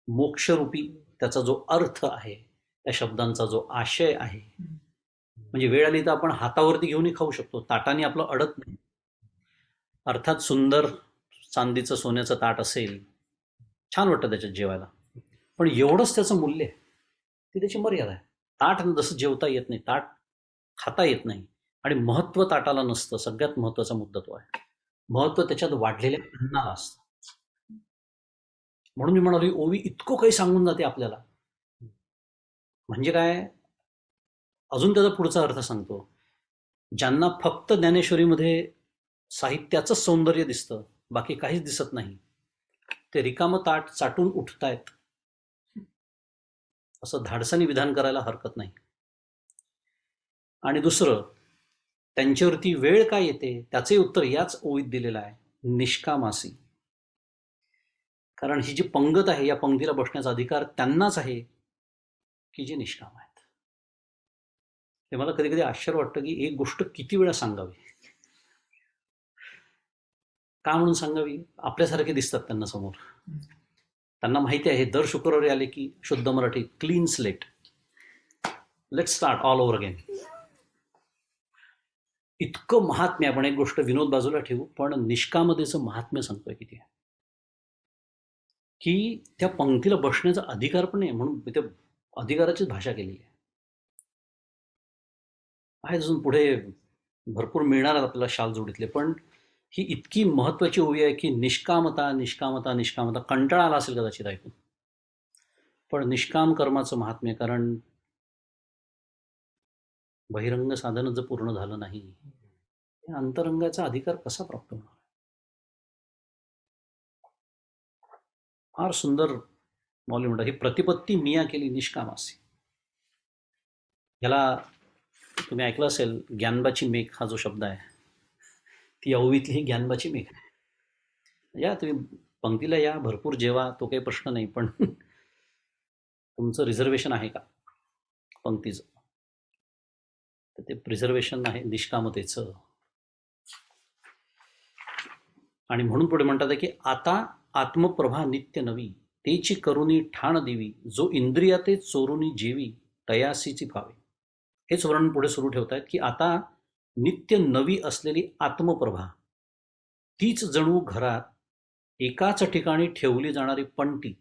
मोक्षरूपी. त्याचा जो अर्थ आहे, त्या शब्दांचा जो आशय आहे, म्हणजे वेळ आली तर आपण हातावरती घेऊनही खाऊ शकतो, ताटाने आपलं अडत नाही. अर्थात सुंदर चांदीचं सोन्याचं ताट असेल, छान वाटतं त्याच्यात जेवायला, पण एवढंच त्याचं मूल्य आहे, ती त्याची मर्यादा आहे. ताट जसं जेवता येत नाही, ताट खाता येत नाही, आणि महत्त्व ताटाला नसतं. सगळ्यात महत्त्वाचा मुद्दा तो आहे, महत्त्व त्याच्यात वाढलेल्या अन्नाला असतं. म्हणून मी म्हणालो, ही ओवी इतकं काही सांगून जाते आपल्याला. म्हणजे काय, अजून त्याचा पुढचा अर्थ सांगतो. ज्यांना फक्त ज्ञानेश्वरीमध्ये साहित्याचं सौंदर्य दिसतं, बाकी काहीच दिसत नाही, ते रिकामं ताट चाटून उठतायत, असं धाडसानी विधान करायला हरकत नाही. आणि दुसरं, त्यांच्यावरती वेळ काय येते त्याचे उत्तर याच ओवीत दिलेलं आहे, निष्कामासी. कारण ही जी पंगत आहे, या पंक्तीला बसण्याचा अधिकार त्यांनाच आहे की जे निष्काम आहेत. हे मला कधी कधी आश्चर्य वाटतं की एक गोष्ट किती वेळा सांगावी, का म्हणून सांगावी, आपल्यासारखे दिसतात त्यांना समोर. त्यांना माहिती आहे दर शुक्रवारी आले की शुद्ध Marathi, clean slate, let's start all over again. इतकं महात्म्य. आपण एक गोष्ट विनोद बाजूला ठेवू, पण निष्कामतेचं महात्म्य सांगतोय किती, की त्या पंक्तीला बसण्याचा अधिकार पण नाही, म्हणून त्या अधिकाराचीच भाषा केलेली आहे. अजून पुढे भरपूर मिळणार आपल्याला शाल जोडीतले, पण ही इतकी महत्वाची ओवी आहे की निष्कामता निष्कामता निष्कामता, कंटाळा आला असेल कदाचित ऐकून. पण निष्काम कर्माचं महात्म्य, कारण बहिरंग साधन जर पूर्ण झालं नाही, या अंतरंगाचा अधिकार कसा प्राप्त होणार? फार सुंदर मौली म्हणतात, ही प्रतिपत्ती मिया केली निष्कामासी. याला तुम्ही ऐकलं असेल, ज्ञानबाची मेघ हा जो शब्द आहे, ती ओवीतली ही ज्ञानबाची मेघ आहे. या तुम्ही पंक्तीला या, भरपूर जेवा, तो काही प्रश्न नाही, पण तुमचं रिझर्वेशन आहे का पंक्तीचं? तर ते प्रिझर्वेशन आहे निष्कामतेचं. आणि म्हणून पुढे म्हणतात की आता आत्मप्रभा नित्य नवी, तेची करुणी ठाण दिवी, जो इंद्रिया ते चोरुनी जेवी, तयासीची भावे. हेच वर्णन पुढे सुरू ठेवतायत की आता नित्य नवी असलेली आत्मप्रभा, तीच जणू घरात एकाच ठिकाणी ठेवली जाणारी पणती,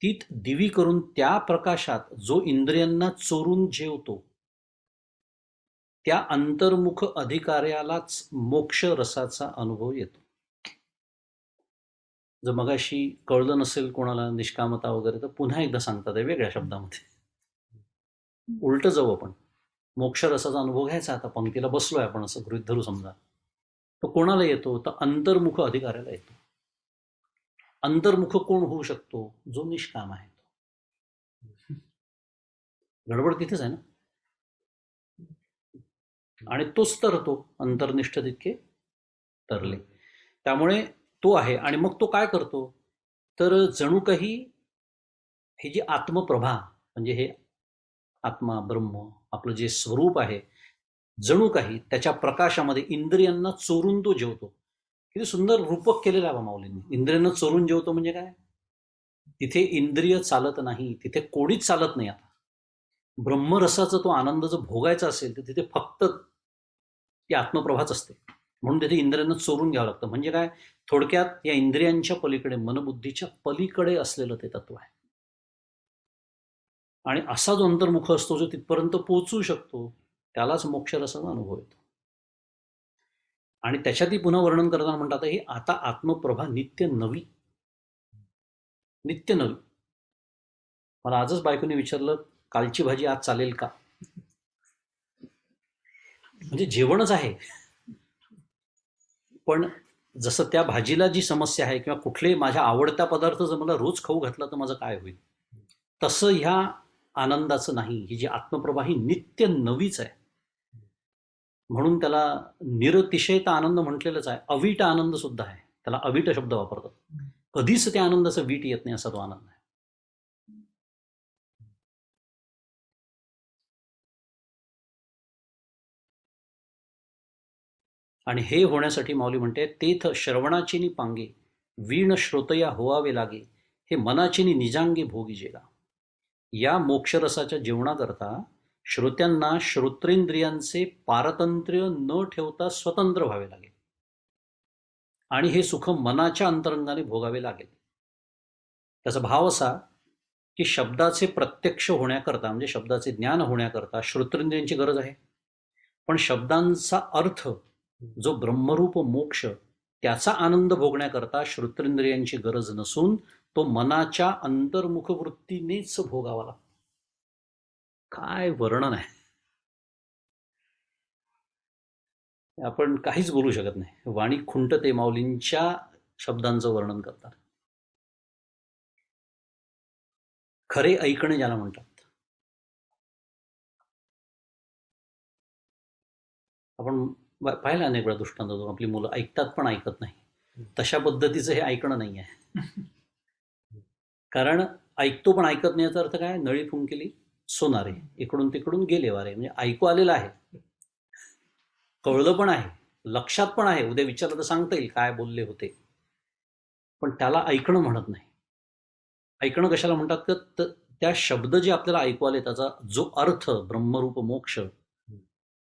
तीत दिवी करून त्या प्रकाशात जो इंद्रियांना चोरून जेवतो, त्या अंतर्मुख अधिकाऱ्यालाच मोक्ष रसाचा अनुभव येतो. जर मगाशी कळलं नसेल कोणाला निष्कामता वगैरे, तर पुन्हा एकदा सांगतात वेगळ्या शब्दामध्ये. उलट जाऊ आपण, मोक्ष रसाचा अनुभव घ्यायचा. आता पंक्तीला बसलोय आपण असं गृहीत धरू समजा, तो कोणाला येतो? तर अंतर्मुख अधिकाऱ्याला येतो. अंतर्मुख कोण होऊ शकतो? जो निष्काम आहे. गडबड तिथेच आहे ना. आणि तोच तरतो, अंतर्निष्ठ तितके तरले. त्यामुळे तो आहे. आणि मग तो काय करतो? तर जणू काही ही जी आत्मप्रभा, म्हणजे हे आत्मा ब्रह्म आपलं जे स्वरूप आहे, जणू काही त्याच्या प्रकाशामध्ये इंद्रियांना चोरून तो जेवतो. किती सुंदर रूपक केलेलं आहे माऊलींनी. इंद्रियांना चोरून जेवतो म्हणजे काय? तिथे इंद्रिय चालत नाही, तिथे कोणीच चालत नाही. आता ब्रह्मरसाचा तो आनंद जर भोगायचा असेल तर तिथे फक्त ती आत्मप्रभाच असते. म्हणून तिथे इंद्रियांना चोरून घ्यावं लागतं. म्हणजे काय? थोडक्यात या इंद्रियांच्या पलीकडे, मनबुद्धीच्या पलीकडे असलेलं ते तत्व आहे. आणि असा जो अंतर्मुख असतो, जो तिथपर्यंत पोहोचू शकतो, त्यालाच मोक्षरसाचा अनुभव येतो. आणि त्याच्यातही पुन्हा वर्णन करताना म्हणतात, ही आता आत्मप्रभा नित्य नवी. नित्य नवी. मला आजच बायकोने विचारलं, कालची भाजी आज चालेल का? म्हणजे जेवणच आहे, पण जसं त्या भाजीला जी समस्या आहे, किंवा कुठले माझ्या आवडता पदार्थ जर मला रोज खाऊ घातला तर माझं काय होईल, तसं ह्या आनंदाचं नाही. ही जी आत्मप्रभा ही नित्य नवीच आहे. म्हणून त्याला निरतिशयता आनंद म्हटलेलंच आहे. अवीट आनंद सुद्धा आहे. त्याला अवीट शब्द वापरतात. कधीच त्या आनंदाचं वीट येत नाही, असा तो आनंद आहे. आणि हे होण्यासाठी माऊली म्हणते, तेथ श्रवणाचिनी पांगे, वीण श्रोतया होवावे लागे, हे मनाचिनी निजांगे भोगी जेला. या मोक्षरसाच्या जेवणाकरता श्रोत्यांना श्रोत्रेंद्रियांचे पारतंत्र्य न ठेवता स्वतंत्र व्हावे लागेल, आणि हे सुख मनाच्या अंतरंगाने भोगावे लागेल. त्याचा भाव असा की शब्दाचे प्रत्यक्ष होण्याकरता, म्हणजे शब्दाचे ज्ञान होण्याकरता श्रोत्रेंद्रियांची गरज आहे. पण शब्दांचा अर्थ जो ब्रह्मरूप मोक्ष, त्याचा आनंद भोगण्याकरता श्रोत्रेंद्रियांची गरज नसून तो मनाच्या अंतर्मुख वृत्तीनेच भोगावा लागतो. काय वर्णन आहे! आपण काहीच बोलू शकत नाही. वाणी खुंटते माऊलींच्या शब्दांचं वर्णन करतात. खरे ऐकणे ज्याला म्हणतात. आपण पाहिला अनेक वेळा दृष्टांत, आपली मुलं ऐकतात पण ऐकत नाही. तशा पद्धतीचं हे ऐकणं नाही आहे. कारण ऐकतो पण ऐकत नाही याचा अर्थ काय? नळी फुंकिली सोनारे, इकडून तिकडून गेले वारे. म्हणजे ऐकू आलेलं आहे, कळलं पण आहे, लक्षात पण आहे, उद्या विचारलं तर सांगता येईल काय बोलले होते, पण त्याला ऐकणं म्हणत नाही. ऐकणं कशाला म्हणतात? तर त्या शब्द जे आपल्याला ऐकू आले, त्याचा जो अर्थ ब्रह्मरूप मोक्ष,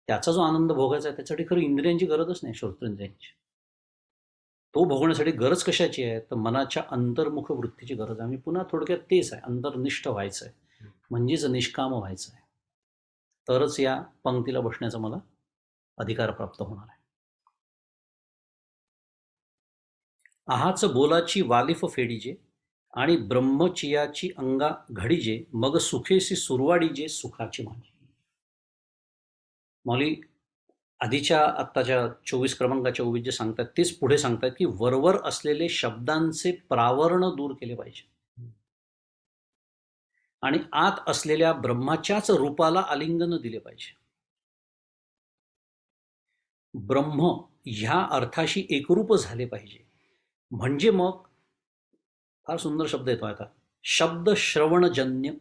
त्याचा जो आनंद भोगायचा आहे, त्यासाठी खरं इंद्रियांची गरजच नाही, श्रोत्रेंद्रियांची. तो भोगण्यासाठी गरज कशाची आहे? तर मनाच्या अंतर्मुख वृत्तीची गरज आहे. मी पुन्हा थोडक्यात तेच आहे, अंतर्निष्ठ व्हायचं आहे, म्हणजेच निष्काम व्हायचं आहे. तरच या पंक्तीला बसण्याचा मला अधिकार प्राप्त होणार आहे. आहाच बोलाची वालिफ फेडीजे आणि ब्रह्मचियाची अंगा घडीजे मग सुखेसी सुरवाडीजे सुखाची माझी. मौली आधीच्या आत्ताच्या 24 क्रमांकाच्या ओवीत जे सांगतात तेच पुढे सांगतात की वरवर असलेले शब्दांचे प्रावरण दूर केले पाहिजे आणि आत असलेल्या ब्रह्माच्याच रूपाला आलिंगन दिले पाहिजे. ब्रह्म ह्या अर्थाशी एकरूप झाले पाहिजे. म्हणजे मग फार सुंदर शब्द येतो आता, शब्द श्रवणजन्य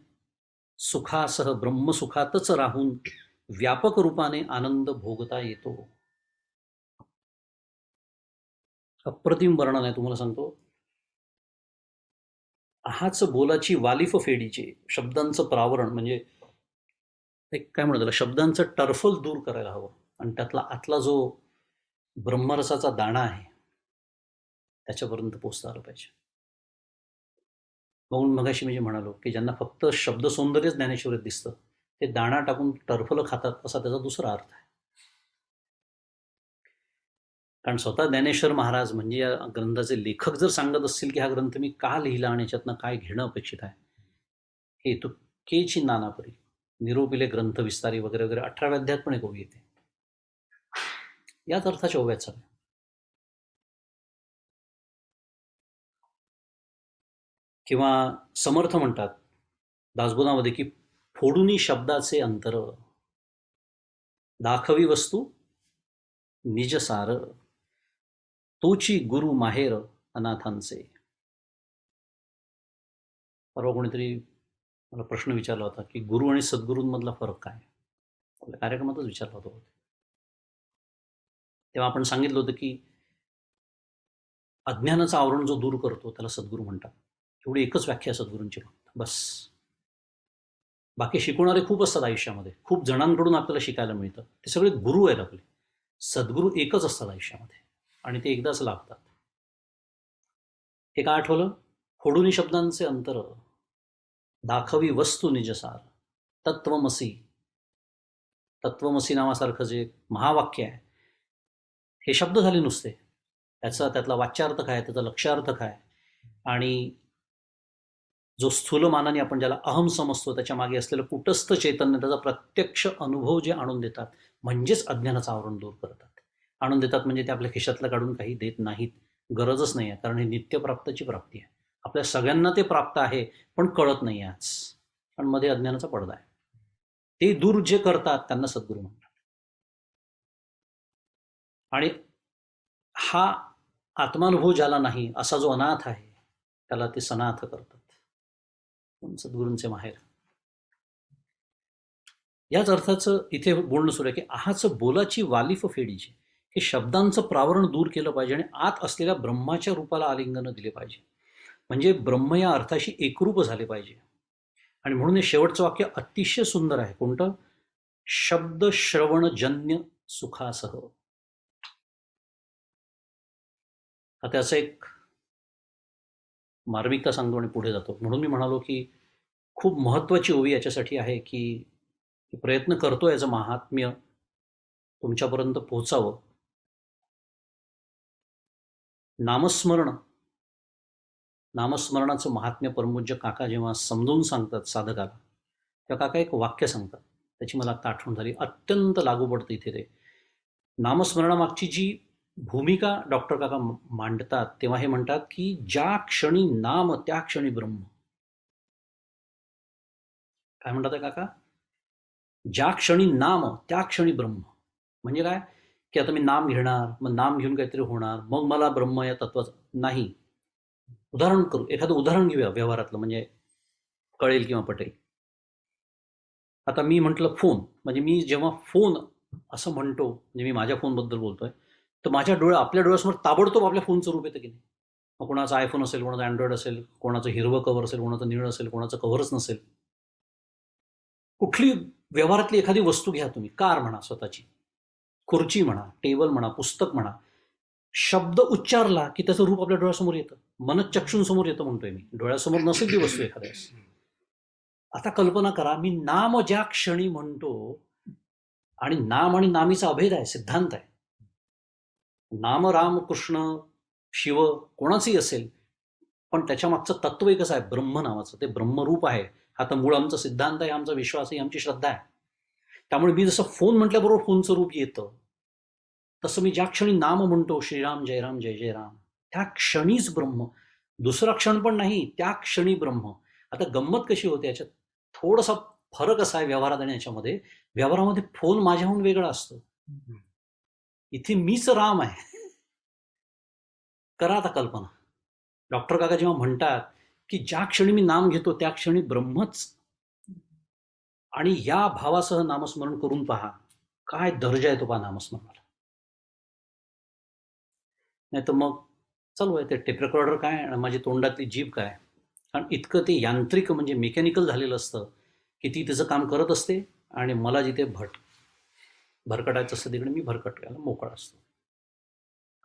सुखासह ब्रह्मसुखातच राहून व्यापक रूपाने आनंद भोगता येतो. अप्रतिम वर्णन आहे, तुम्हाला सांगतो. हाच बोलाची वालिफ फेडीचे, शब्दांचं प्रावरण म्हणजे एक काय म्हणतात त्याला, शब्दांचं टर्फल दूर करायला हवं आणि त्यातला आतला जो ब्रह्मरसाचा दाणा आहे त्याच्यापर्यंत पोचता आलं पाहिजे. म्हणून मगाशी म्हणजे म्हणालो की ज्यांना फक्त शब्द सौंदर्यच ज्ञानेश्वरीत दिसतं ते दाणा टाकून टर्फलं खातात असा त्याचा दुसरा अर्थ आहे. कारण स्वतः ज्ञानेश्वर महाराज म्हणजे या ग्रंथाचे लेखक जर सांगत असतील की हा ग्रंथ मी का लिहिला आणि याच्यातनं काय घेणं अपेक्षित आहे, हे तो केची नानापरी निरोपिले ग्रंथ विस्तारी वगैरे वगैरे 18व्या अध्यायात पण एक ओवी येते. याच अर्थाच्या ओव्यात चालू. किंवा समर्थ म्हणतात दासबोधामध्ये की फोडूनी शब्दाचे अंतर दाखवी वस्तू निजसार तोची गुरु माहेर अनाथांचे. परवा कोणीतरी मला प्रश्न विचारला होता की गुरु आणि सद्गुरूंमधला फरक काय, आपल्या कार्यक्रमातच विचारला होता. तेव्हा आपण सांगितलं होतं की अज्ञानाचं आवरण जो दूर करतो त्याला सद्गुरू म्हणतात. एवढी एकच व्याख्या सद्गुरूंची फक्त, बस. बाकी शिकवणारे खूप असतात आयुष्यामध्ये, खूप जणांकडून आपल्याला शिकायला मिळतं, ते सगळे गुरु आहेत आपले. सद्गुरू एकच असतात आयुष्यामध्ये आणि ते एकदाच लाभतात. हे का आठवलं? फोडूनी शब्दांचे अंतर दाखवी वस्तू निजसार तत्वमसी. तत्वमसी नावासारखं जे महावाक्य आहे हे शब्द झाले नुसते, त्यातला वाच्यार्थ काय, त्याचा लक्ष्यार्थ काय, आणि जो स्थूलमानाने आपण ज्याला अहम समजतो त्याच्या मागे असलेलं कुटस्थ चैतन्य, त्याचा प्रत्यक्ष अनुभव जे आणून देतात म्हणजेच अज्ञानाचं आवरण दूर करतात. आणून देतात म्हणजे ते आपल्या खिशातलं काढून काही देत नाहीत, गरजच नाही आहे, कारण हे नित्यप्राप्ताची प्राप्ती आहे. आपल्या सगळ्यांना ते प्राप्त आहे पण कळत नाही आज, पण मध्ये अज्ञानाचा पडदा आहे. ते दूर जे करतात त्यांना सद्गुरू म्हणतात. आणि हा आत्मानुभव ज्याला नाही असा जो अनाथ आहे त्याला ते सनाथ करतात, सद्गुरूंचे माहेर. याच अर्थाचं इथे बोलणं सुरू आहे की आहाच बोलाची वालिफ फेडीची, हे शब्दांचं प्रावरण दूर केलं पाहिजे आणि आत असलेल्या ब्रह्माच्या रूपाला आलिंगन दिले पाहिजे. म्हणजे ब्रह्म या अर्थाशी एकरूप झाले पाहिजे. आणि म्हणून हे शेवटचं वाक्य अतिशय सुंदर आहे. कोणतं? शब्द श्रवणजन्य सुखासह. त्याचं एक मार्मिकता सांगतो आणि पुढे जातो. म्हणून मी म्हणालो की खूप महत्त्वाची ओवी याच्यासाठी आहे की प्रयत्न करतो याचं महात्म्य तुमच्यापर्यंत पोहोचावं. नामस्मरणाचं महात्म्य परमपूज्य काका जेव्हा समजून सांगतात साधकाला, तेव्हा काका एक वाक्य सांगतात, त्याची मला आता आठवण झाली, अत्यंत लागू पडतं इथे. ते नामस्मरणामागची जी भूमिका डॉक्टर काका मांडतात तेव्हा हे म्हणतात की ज्या क्षणी नाम त्या क्षणी ब्रह्म. काय म्हणतात आहे काका? ज्या क्षणी नाम त्या क्षणी ब्रह्म. म्हणजे काय की आता मी नाम घेणार, मग नाम घेऊन काहीतरी होणार, मग मला ब्रह्म या तत्वाचं नाही. उदाहरण करू, एखादं उदाहरण घेऊया व्यवहारातलं, म्हणजे कळेल किंवा पटेल. आता मी म्हटलं फोन, म्हणजे मी जेव्हा फोन असं म्हणतो, म्हणजे मी माझ्या फोनबद्दल बोलतोय, तर आपल्या डोळ्यासमोर ताबडतोब आपल्या फोनचं रूप येतं की नाही. मग कोणाचा आयफोन असेल, कोणाचा अँड्रॉइड असेल, कोणाचं हिरवं कव्हर असेल, कोणाचं निळं असेल, कोणाचं कव्हरच नसेल. कुठली व्यवहारातली एखादी वस्तू घ्या तुम्ही, कार म्हणा, स्वतःची खुर्ची म्हणा, टेबल म्हणा, पुस्तक म्हणा, शब्द उच्चारला की त्याचं रूप आपल्या डोळ्यासमोर येतं, मनचक्षूंसमोर येतं म्हणतोय मी. डोळ्यासमोर नसेल ती वस्तू एखाद्या. आता कल्पना करा, मी नाम ज्या क्षणी म्हणतो, आणि नाम आणि नामीचा अभेद आहे, सिद्धांत आहे. नाम राम कृष्ण शिव कोणाचंही असेल, पण त्याच्या मागचं तत्व एकच आहे, ब्रह्म नावाचं. ते ब्रह्मरूप आहे. हा तर मूळ आमचा सिद्धांत आहे, आमचा विश्वास आहे, आमची श्रद्धा आहे. त्यामुळे मी जसं फोन म्हटल्याबरोबर फोनचं रूप येतं, तसं मी ज्या क्षणी नाम म्हणतो, श्रीराम जय राम जय जय राम, त्या क्षणीच ब्रह्म, दुसरा क्षण पण नाही, त्या क्षणी ब्रह्म. आता गंमत कशी होते याच्यात, थोडासा फरक असा आहे व्यवहारात आणि याच्यामध्ये. व्यवहारामध्ये फोन माझ्याहून वेगळा असतो, इथे मीच राम आहे. करा आता कल्पना. डॉक्टर काका जेव्हा म्हणतात की ज्या क्षणी मी नाम घेतो त्या क्षणी ब्रह्मच, आणि या भावासह नामस्मरण करून पहा, काय दर्जा येतो पहा नामस्मरणाला. नाही तर मग चालू आहे ते टेप रेकॉर्डर काय आणि माझी तोंडातली जीभ काय. कारण इतकं ते यांत्रिक म्हणजे मेकॅनिकल झालेलं असतं की ती तिचं काम करत असते, आणि मला जिथे भरकटायचं असतं तिकडे मी भरकटायला मोकळा असतो.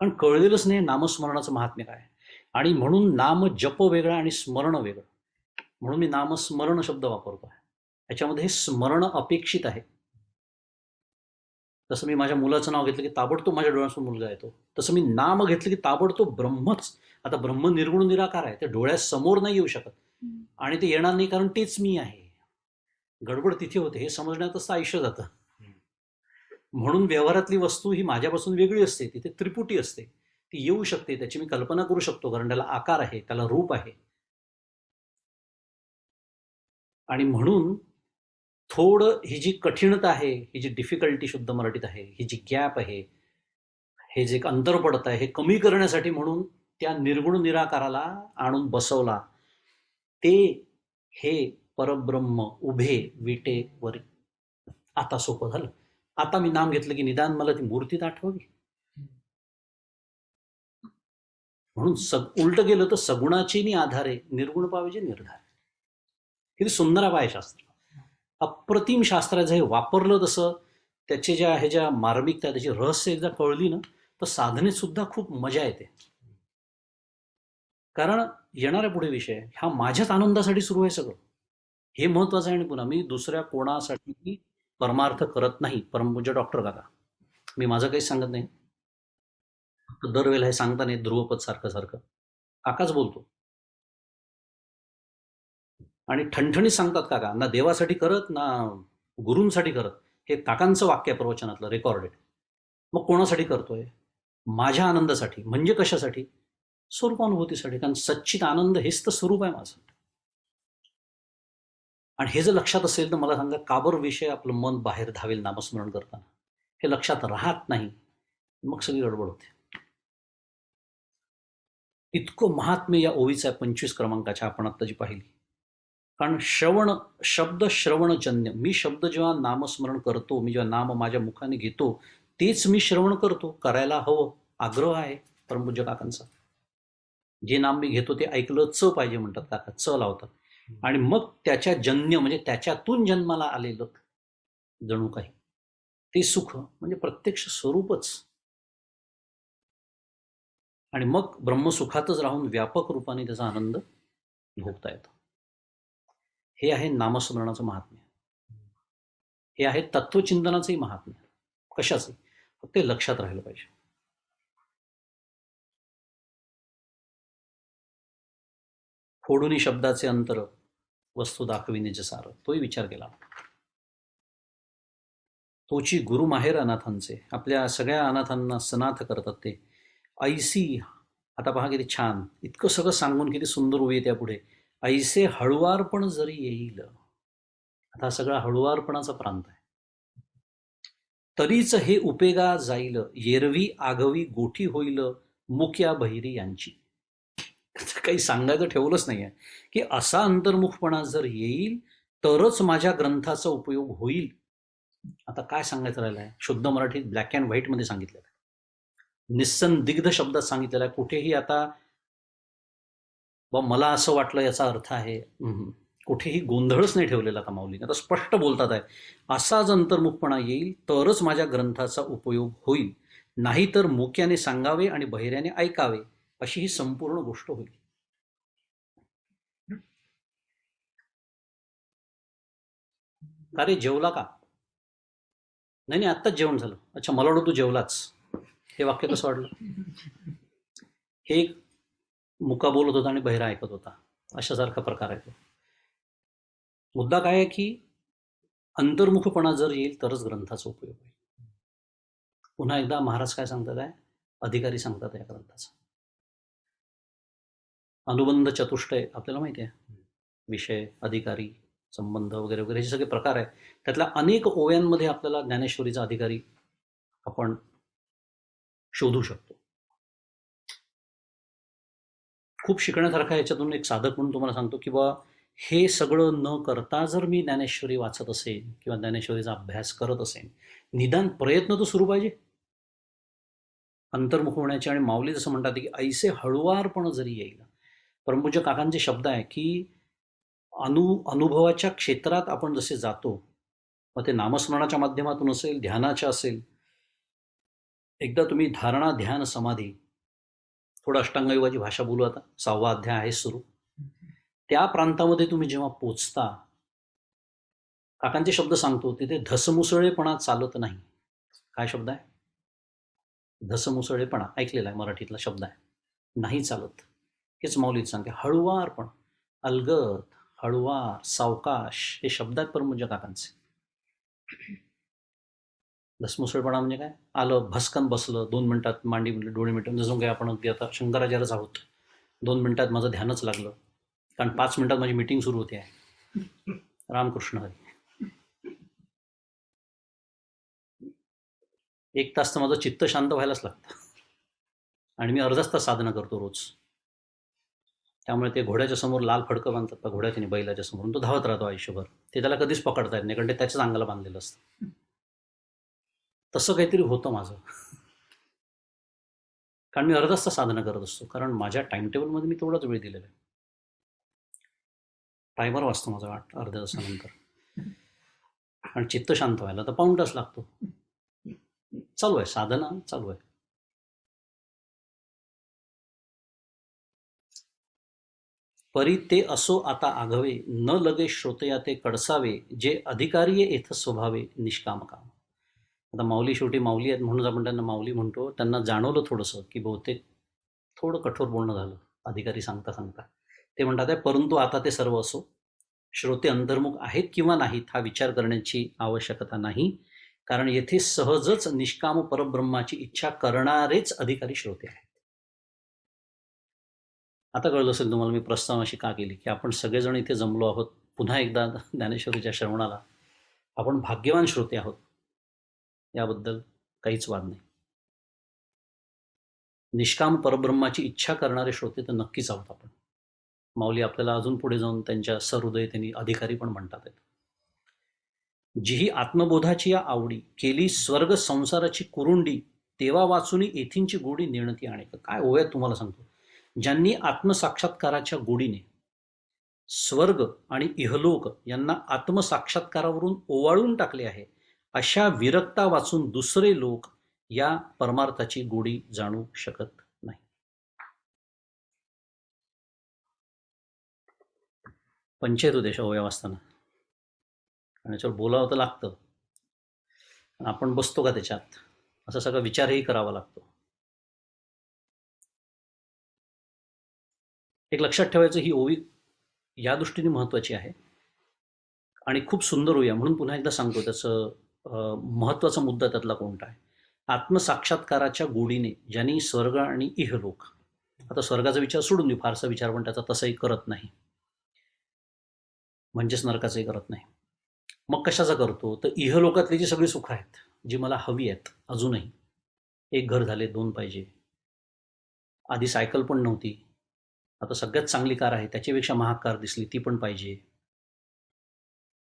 कारण कळलेलंच नाही नामस्मरणाचं महात्म्य काय. आणि म्हणून नाम जप वेगळा आणि स्मरण वेगळं. म्हणून मी नामस्मरण शब्द वापरतो आहे. याच्यामध्ये हे स्मरण अपेक्षित आहे. तसं मी माझ्या मुलाचं नाव घेतलं की ताबडतोब माझ्या डोळ्यासमोर मुलगा येतो, तसं मी नाम घेतलं की ताबडतोब ब्रह्मच. आता ब्रह्म निर्गुण निराकार आहे, ते डोळ्यासमोर नाही येऊ शकत, आणि ते येणार नाही कारण तेच मी आहे. गडबड तिथे होते, हे समजण्यातच आयुष्य जातं. म्हणून व्यवहारातली वस्तू ही माझ्यापासून वेगळी असते, तिथे त्रिपुटी असते, ती येऊ शकते, त्याची मी कल्पना करू शकतो, कारण त्याला आकार आहे, त्याला रूप आहे. आणि म्हणून थोडं ही जी कठीणता आहे, ही जी डिफिकल्टी शुद्ध मराठीत आहे, ही जी गॅप आहे, हे जे अंतर पडत आहे, हे कमी करण्यासाठी म्हणून त्या निर्गुण निराकाराला आणून बसवला. ते हे परब्रह्म उभे विटेवरी. आता सोपं झालं. आता मी नाम घेतलं की निदान मला ती मूर्तीत आठवावी. म्हणून उलट गेलं तर सगुणाची आधारे निर्गुण पाहिजे निर्धार. किती सुंदर आहे शास्त्र, अप्रतिम शास्त्राचं. हे वापरलं तसं त्याचे ज्या मार्मिकता, त्याची रहस्य एकदा कळली ना, तर साधनेत सुद्धा खूप मजा येते. कारण येणाऱ्या पुढे विषय हा माझ्याच आनंदासाठी सुरू आहे सगळं, हे महत्वाचं आहे. आणि पुन्हा मी दुसऱ्या कोणासाठी परमार्थ करत नाही. परमपूज्य डॉक्टर काका, मी माझं काही सांगत नाही, दरवेळेला हे सांगता नाही ध्रुवपद सारखं सारखं, काकाच बोलतो. आणि ठणठणीत सांगतात काका, ना देवासाठी करत ना गुरूंसाठी करत. हे काकांचं वाक्य प्रवचनातलं रेकॉर्डेड. मग कोणासाठी करतोय? माझ्या आनंदासाठी. म्हणजे कशासाठी? स्वरूपानुभूतीसाठी. कारण सच्चित आनंद हेच तर स्वरूप आहे माझं. आणि हे जर लक्षात असेल तर मला सांगा, काबर विषय आपलं मन बाहेर धावेल नामस्मरण करताना, हे लक्षात राहत नाही, मग सगळी गडबड होते. इतकं महात्म्य या ओवीचं आहे 25 क्रमांकाच्या, आपण आत्ता जी पाहिली. कारण शब्द श्रवणजन्य. मी शब्द जेव्हा नामस्मरण करतो, मी जेव्हा नाम माझ्या मुखाने घेतो, तेच मी श्रवण करतो. करायला हवं, आग्रह आहे परमपूज्य काकांचा. जे नाम मी घेतो ते ऐकलं च पाहिजे म्हणतात काका, च लावतात. आणि मग त्याच्या जन्य म्हणजे त्याच्यातून जन्माला आलेलं जणू काही ते सुख म्हणजे प्रत्यक्ष स्वरूपच. आणि मग ब्रह्मसुखातच राहून व्यापक रूपाने त्याचा आनंद भोगता येतो. हे आहे नामस्मरणाचं महात्म्य. हे आहे तत्वचिंतनाचंही महात्म्य. कशाचं? फक्त ते लक्षात राहिलं पाहिजे. फोडूनी शब्दाचे अंतर, वस्तू दाखविण्याचे सार, तोही विचार केला. तोची गुरु माहेर अनाथांचे. आपल्या सगळ्या अनाथांना सनाथ करतात ते. ऐसी, आता पहा किती छान, इतकं सगळं सांगून किती सुंदर उभी त्या पुढे. ऐसे हळुवारपण जरी येईल. आता हा सगळा हळुवारपणाचा प्रांत आहे. तरीच हे उपेगा जाईल, येरवी आगवी गोठी होईल, मुक्या बहिरी यांची. काही सांगायचं ठेवलंच नाहीये की असा अंतर्मुखपणा जर येईल तरच माझ्या ग्रंथाचा उपयोग होईल. आता काय सांगायचं राहिलं आहे? शुद्ध मराठीत ब्लॅक अँड व्हाईट मध्ये सांगितलेलं आहे, निस्संदिग्ध शब्दात सांगितलेलं आहे. कुठेही आता मला असं वाटलं याचा अर्थ आहे, कुठेही गोंधळच नाही ठेवलेला आता माऊलीने. आता स्पष्ट बोलतात आहे, असाच अंतर्मुखपणा येईल तरच माझ्या ग्रंथाचा उपयोग होईल, नाही तर मुक्याने सांगावे आणि बहिऱ्याने ऐकावे, अशी ही संपूर्ण गोष्ट होईल. अरे जेवला का? नाही आत्ताच जेवण झालं. अच्छा, मला वाटलं तू जेवलाच. हे वाक्य कसं वाटलं? एक मुका बोलत होता आणि बहिरा ऐकत होता, अशासारखा प्रकार आहे तो. मुद्दा काय आहे की अंतर्मुखपणा जर येईल तरच ग्रंथाचा उपयोग होईल. पुन्हा एकदा महाराज काय सांगतात आहे, अधिकारी सांगतात या ग्रंथाचा. अनुबंध चतुष्टय आपल्याला माहिती आहे, विषय, अधिकारी, संबंध वगैरे वगैरे हे सगळे प्रकार आहे. त्यातल्या अनेक ओव्यांमध्ये आपल्याला ज्ञानेश्वरीचा अधिकारी आपण शोधू शकतो. खूप शिकण्यासारखं आहे याच्यातून. एक साधक म्हणून तुम्हाला सांगतो की बा, हे सगळं न करता जर मी ज्ञानेश्वरी वाचत असेन किंवा ज्ञानेश्वरीचा अभ्यास करत असेन, निदान प्रयत्न तर सुरू पाहिजे अंतर्मुख होण्याचे. आणि माऊली जसं म्हणतात की ऐसे हळुवारपण जरी येईल. परमपूज्य काकांचे शब्द आहे की अनुभवाच्या क्षेत्रात आपण जसे जातो, मग ते नामस्मरणाच्या माध्यमातून असेल, ध्यानाच्या असेल. एकदा तुम्ही धारणा, ध्यान, समाधी, थोडं अष्टांगयोगाची भाषा बोलू आता, 6वा अध्याय आहे सुरू. त्या प्रांतामध्ये तुम्ही जेव्हा पोचता, काकांचे शब्द सांगतो, तिथे धसमुसळेपणा चालत नाही. काय शब्द आहे? धसमुसळेपणा ऐकलेला आहे, मराठीतला शब्द आहे, नाही चालत. हेच माऊलीत सांगते, हळुवारपण, अलगद, हळुवार, सावकाश, हे शब्द आहेत परमपूज्य काकांचे. धसमुसळपणा म्हणजे काय? आलं, भस्कन बसलं, 2 मिनिटात मांडी म्हणली, डोळे मिटून, जसं काय आपण अगदी आता शंकराचार्यच आहोत, 2 मिनिटात माझं ध्यानच लागलं, कारण 5 मिनिटात माझी मीटिंग सुरू होते आहे. रामकृष्ण हरी. 1 तास तर माझं चित्त शांत व्हायलाच लागतं, आणि मी अर्धाच तास साधना करतो रोज. त्यामुळे ते घोड्याच्या समोर लाल फडकं बांधतात का, घोड्याच्या बैलाच्या समोरून तो धावत राहतो आयुष्यभर. ते त्याला कधीच पकडता येत नाही, कारण ते त्याच्याच अंगाला बांधलेलं असतं. तसं काहीतरी होतं माझं, कारण मी अर्धाच तास साधना करत असतो, कारण माझ्या टाइम टेबलमध्ये मी तेवढाच वेळ दिलेला आहे. टायमर वाजतो माझा अर्ध्या तासानंतर, आणि चित्त शांत व्हायला तर पाऊण तास लागतो. चालू आहे साधना, चालू आहे. परी ते असो आता आघवे, न लगे श्रोतया ते कडसावे, जे अधिकारी येथ स्वभावे निष्काम काम. आता माऊली शेवटी माऊली आहेत म्हणून आपण त्यांना माऊली म्हणतो. त्यांना जाणवलं थोडंसं की बहुतेक थोडं कठोर बोलणं झालं अधिकारी सांगता सांगता. ते म्हणतात आहे, परंतु आता ते सर्व असो, श्रोते अंतर्मुख आहेत किंवा नाहीत हा विचार करण्याची आवश्यकता नाही, कारण येथे सहजच निष्काम परब्रह्माची इच्छा करणारेच अधिकारी श्रोते आहेत. आता कळलं असेल तुम्हाला मी प्रस्तावना अशी का केली, की आपण सगळेजण इथे जमलो आहोत पुन्हा एकदा ज्ञानेश्वरीच्या श्रवणाला. आपण भाग्यवान श्रोते आहोत, याबद्दल काहीच वाद नाही. निष्काम परब्रह्माची इच्छा करणारे श्रोते तर नक्कीच आहोत आपण. माऊली आपल्याला अजून पुढे जाऊन त्यांच्या सहृदय त्यांनी अधिकारी पण म्हणतात आहेत. जीही आत्मबोधाची या आवडी केली स्वर्ग संसाराची कुरुंडी, तेव्हा वाचुनी येथींची गोडी नेणती आणेक. काय ओव्यात तुम्हाला सांगतो. ज्यांनी आत्मसाक्षात्काराच्या गोडीने स्वर्ग आणि इहलोक यांना आत्मसाक्षात्कारावरून ओवाळून टाकले आहे, अशा विरक्ता वाचून दुसरे लोक या परमार्थाची गोडी जाणू शकत नाही. पंचायत होते ओव्या वाचताना, आणि याच्यावर बोलावं तर लागतं, आपण बसतो का त्याच्यात, असा सगळा विचारही करावा लागतो. एक लक्षात ठेवायचं, ही ओवी या दृष्टीने महत्त्वाची आहे आणि खूप सुंदर ओवी आहे. म्हणून पुन्हा एकदा सांगतो त्याचं महत्त्वाचा मुद्दा त्यातला कोणता आहे. आत्मसाक्षात्काराच्या गोडीने ज्यांनी स्वर्ग आणि इहलोक, आता स्वर्गाचा विचार सोडून देऊ, फारसा विचार पण त्याचा तसाही करत नाही, म्हणजेच नरकाचंही करत नाही. मग कशाचा करतो, तर इहलोकातली जी सगळी सुख आहेत जी मला हवी आहेत अजूनही, एक घर झाले, 2 पाहिजे, आधी सायकल पण नव्हती, आता सगळ्यात चांगली कार आहे, त्याच्यापेक्षा महाग कार दिसली ती पण पाहिजे.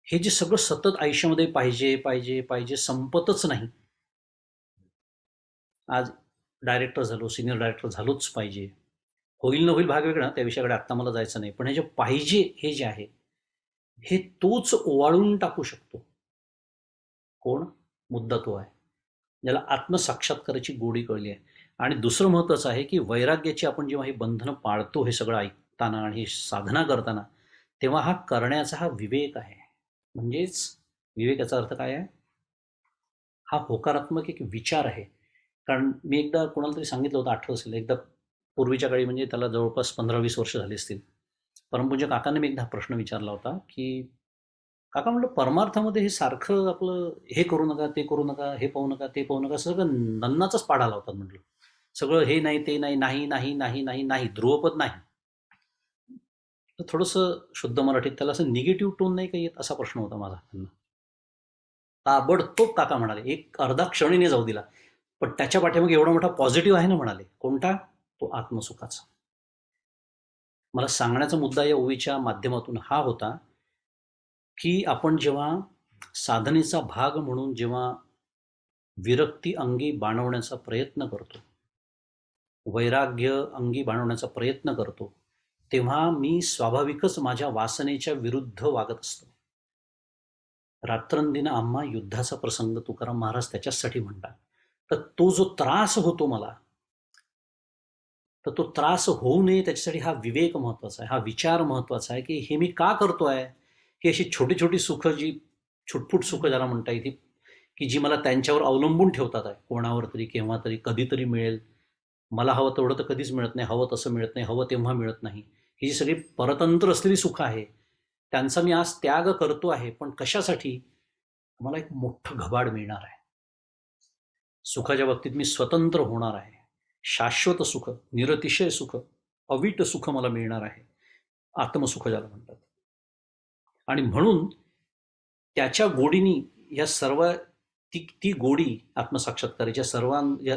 हे जे सगळं सतत आयुष्यामध्ये पाहिजे पाहिजे पाहिजे, संपतच नाही. आज डायरेक्टर झालो, सिनियर डायरेक्टर झालोच पाहिजे, होईल न होईल भाग वेगळा, त्या विषयाकडे आत्ता मला जायचं नाही. पण हे जे पाहिजे हे जे आहे, हे तोच ओवाळून टाकू शकतो. कोण? मुद्दा तो आहे ज्याला आत्मसाक्षात्काराची गोडी कळली आहे. आणि दुसरं महत्त्वाचं आहे की वैराग्याची आपण जेव्हा ही बंधनं पाळतो, हे सगळं ऐकताना आणि साधना करताना, तेव्हा हा करण्याचा हा विवेक आहे. म्हणजेच विवेकाचा अर्थ काय आहे, हा होकारात्मक एक विचार आहे. कारण मी एकदा कोणाला तरी सांगितलं होतं, आठवत असेल, एकदा पूर्वीच्या काळी म्हणजे त्याला जवळपास 15-20 वर्ष झाली असतील. परमपूज्य काकांनी मी एकदा प्रश्न विचारला होता, की काका म्हटलं परमार्थामध्ये हे सारखं आपलं हे करू नका, ते करू नका, हे पाहू नका, ते पाहू नका, सगळं नन्नाचाच पाढा लावतात म्हटलं. सगळं हे नाही, ते नाही, नाही, नाही, नाही, नाही, नाही, ध्रुवपद नाही. तर थोडंसं शुद्ध मराठीत त्याला असं निगेटिव्ह टोन नाही का येत, असा प्रश्न होता माझा त्यांना. ताबडतोब काका म्हणाले, एक अर्धा क्षणीने जाऊ दिला. पण त्याच्या पाठीमागे एवढा मोठा पॉझिटिव्ह आहे ना म्हणाले. कोणता? तो आत्मसुखाचा. मला सांगण्याचा मुद्दा या ओवीच्या माध्यमातून हा होता, की आपण जेव्हा साधनेचा भाग म्हणून जेव्हा विरक्ती अंगी बाणवण्याचा प्रयत्न करतो, वैराग्य अंगी बाणवण्याचा प्रयत्न करतो, तेव्हा मी स्वाभाविकच माझ्या वासनेच्या विरुद्ध वागत असतो. रात्रंदिन आम्हा युद्धाचा प्रसंग तुकाराम महाराज त्याच्यासाठी म्हणतात. तर तो जो त्रास होतो मला, तर तो त्रास होऊ नये त्याच्यासाठी हा विवेक महत्वाचा आहे, हा विचार महत्वाचा आहे, की हे मी का करतोय. ही अशी छोटी छोटी सुख, जी छुटफुट सुख ज्याला म्हणता येते, की जी मला त्यांच्यावर अवलंबून ठेवतात आहे, कोणावर तरी, केव्हा तरी, कधीतरी मिळेल, मला हवं तेवढं तर कधीच मिळत नाही, हवं तसं मिळत नाही, हवं तेव्हा मिळत नाही, ही जी सगळी परतंत्र असलेली सुख आहे, त्यांचा मी आज त्याग करतो आहे. पण कशासाठी? मला एक मोठं घबाड मिळणार आहे, सुखाच्या बाबतीत मी स्वतंत्र होणार आहे, शाश्वत सुख, निरतिशय सुख, अवीट सुख मला मिळणार आहे, आत्मसुख ज्याला म्हणतात. आणि म्हणून त्याच्या गोडीनी या सर्व ती गोडी आत्मसाक्षात्काराच्या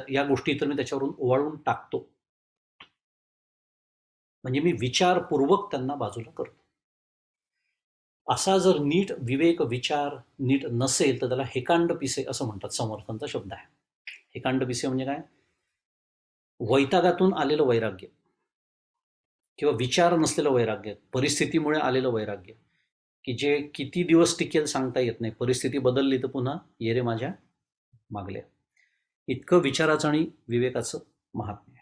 या गोष्टी तर मी त्याच्यावरून ओवाळून टाकतो. म्हणजे मी विचारपूर्वक त्यांना बाजूला करतो. असा जर नीट विवेक विचार नीट नसेल तर त्याला हेकांड पिसे असं म्हणतात, समर्थांचा शब्द आहे. हेकांड पिसे म्हणजे काय? वैतागातून आलेलं वैराग्य, किंवा विचार नसलेलं वैराग्य, परिस्थितीमुळे आलेलं वैराग्य, की जे किती दिवस टिकेल सांगता येत नाही, परिस्थिती बदलली तर पुन्हा ये रे माझ्या मागल्या. इतकं विचाराचं आणि विवेकाचं महात्म्य आहे.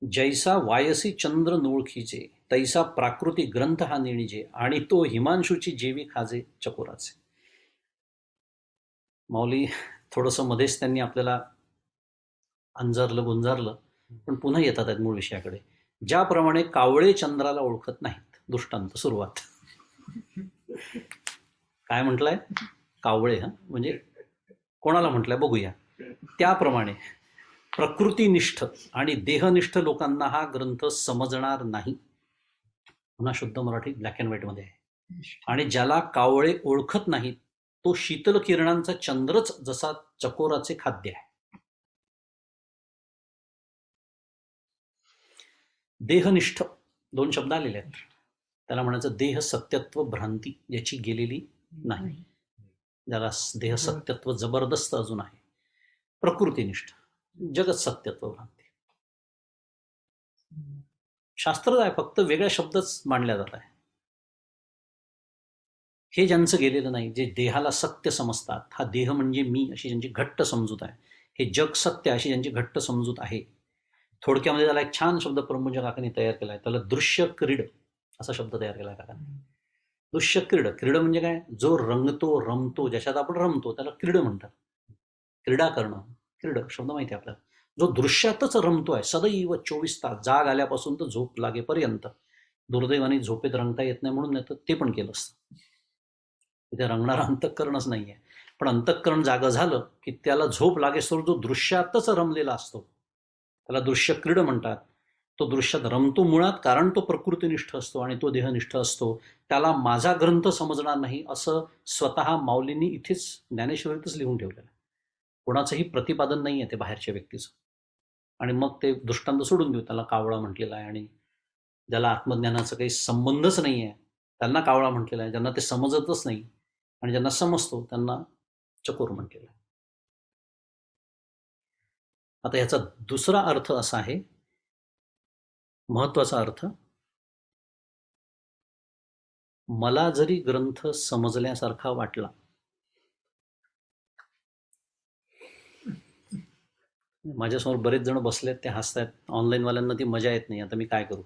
जैसा वायसी चंद्र नोळखीचे, तैसा प्राकृती ग्रंथ हा निणीजे, आणि तो हिमांशूची जेवी खाजे चकोराचे. माऊली थोडंसं मध्येच त्यांनी आपल्याला अंजारलं गुंजारलं, पण पुन्हा येतात आहेत मूळ विषयाकडे. ज्याप्रमाणे कावळे चंद्राला ओळखत नाहीत. दृष्टांत सुरुवात. काय म्हटलंय? कावळे, हा म्हणजे कोणाला म्हटलंय बघूया. त्याप्रमाणे प्रकृतीनिष्ठ आणि देहनिष्ठ लोकांना हा ग्रंथ समजणार नाही. पुन्हा शुद्ध मराठी ब्लॅक अँड व्हाईट मध्ये आहे. आणि ज्याला कावळे ओळखत नाहीत, तो शीतल किरणांचा चंद्रच जसा चकोराचे खाद्य आहे. देहनिष्ठ दोन शब्द आलेले आहेत. त्याला म्हणायचं देह सत्यत्व भ्रांती याची गेलेली नाही, ज्याला देह सत्यत्व जबरदस्त अजून आहे. प्रकृतीनिष्ठ जगत सत्यत्व भ्रांती. शास्त्रच आहे, फक्त वेगळ्या शब्दच मांडल्या जात आहे. हे ज्यांचं गेलेलं नाही, जे देहाला सत्य समजतात, हा देह म्हणजे मी अशी ज्यांची घट्ट समजूत आहे, हे जग सत्य अशी ज्यांची घट्ट समजूत आहे. थोडक्यामध्ये त्याला एक छान शब्द परमपूज्य काकांनी तयार केला आहे, त्याला दृश्य क्रीड असा शब्द तयार केला आहे काकांनी. दृश्य क्रीड, क्रीड म्हणजे काय? जो रंगतो रमतो, ज्याच्यात आपण रमतो त्याला क्रीड म्हणतात. क्रीडा करणं, क्रीड शब्द माहिती आहे आपल्याला. जो दृश्यातच रमतोय सदैव 24 तास, जाग आल्यापासून तर झोप लागेपर्यंत. दुर्दैवाने झोपेत रंगता येत नाही म्हणून नाही, ते पण केलं असतं. तिथे रंगणारं अंतःकरणच नाहीये. पण अंतःकरण जागं झालं की त्याला झोप लागेस्तोवर जो दृश्यातच रमलेला असतो त्याला दृश्य क्रीड म्हणतात. तो दृश्यात रमतो मुळात कारण तो प्रकृतीनिष्ठ असतो आणि तो देहनिष्ठ असतो. त्याला माझा ग्रंथ समजणार नाही असं स्वतः माऊलींनी इथेच ज्ञानेश्वरीतच लिहून ठेवलेलं आहे. कोणाचंही प्रतिपादन नाही आहे ते बाहेरच्या व्यक्तीचं. आणि मग ते दृष्टांत सोडून देऊ, त्याला कावळा म्हटलेला आहे. आणि ज्याला आत्मज्ञानाचा काही संबंधच नाही आहे त्यांना कावळा म्हटलेला आहे. ज्यांना ते समजतच नाही आणि ज्यांना समजतो त्यांना चकोर म्हटलेला आहे. आता याचा दुसरा अर्थ असा आहे, महत्वाचा अर्थ, मला जरी ग्रंथ समजल्यासारखा वाटला, माझ्यासमोर बरेच जण बसलेत, ते हसतायत, ऑनलाईनवाल्यांना ती मजा येत नाही, आता मी काय करू.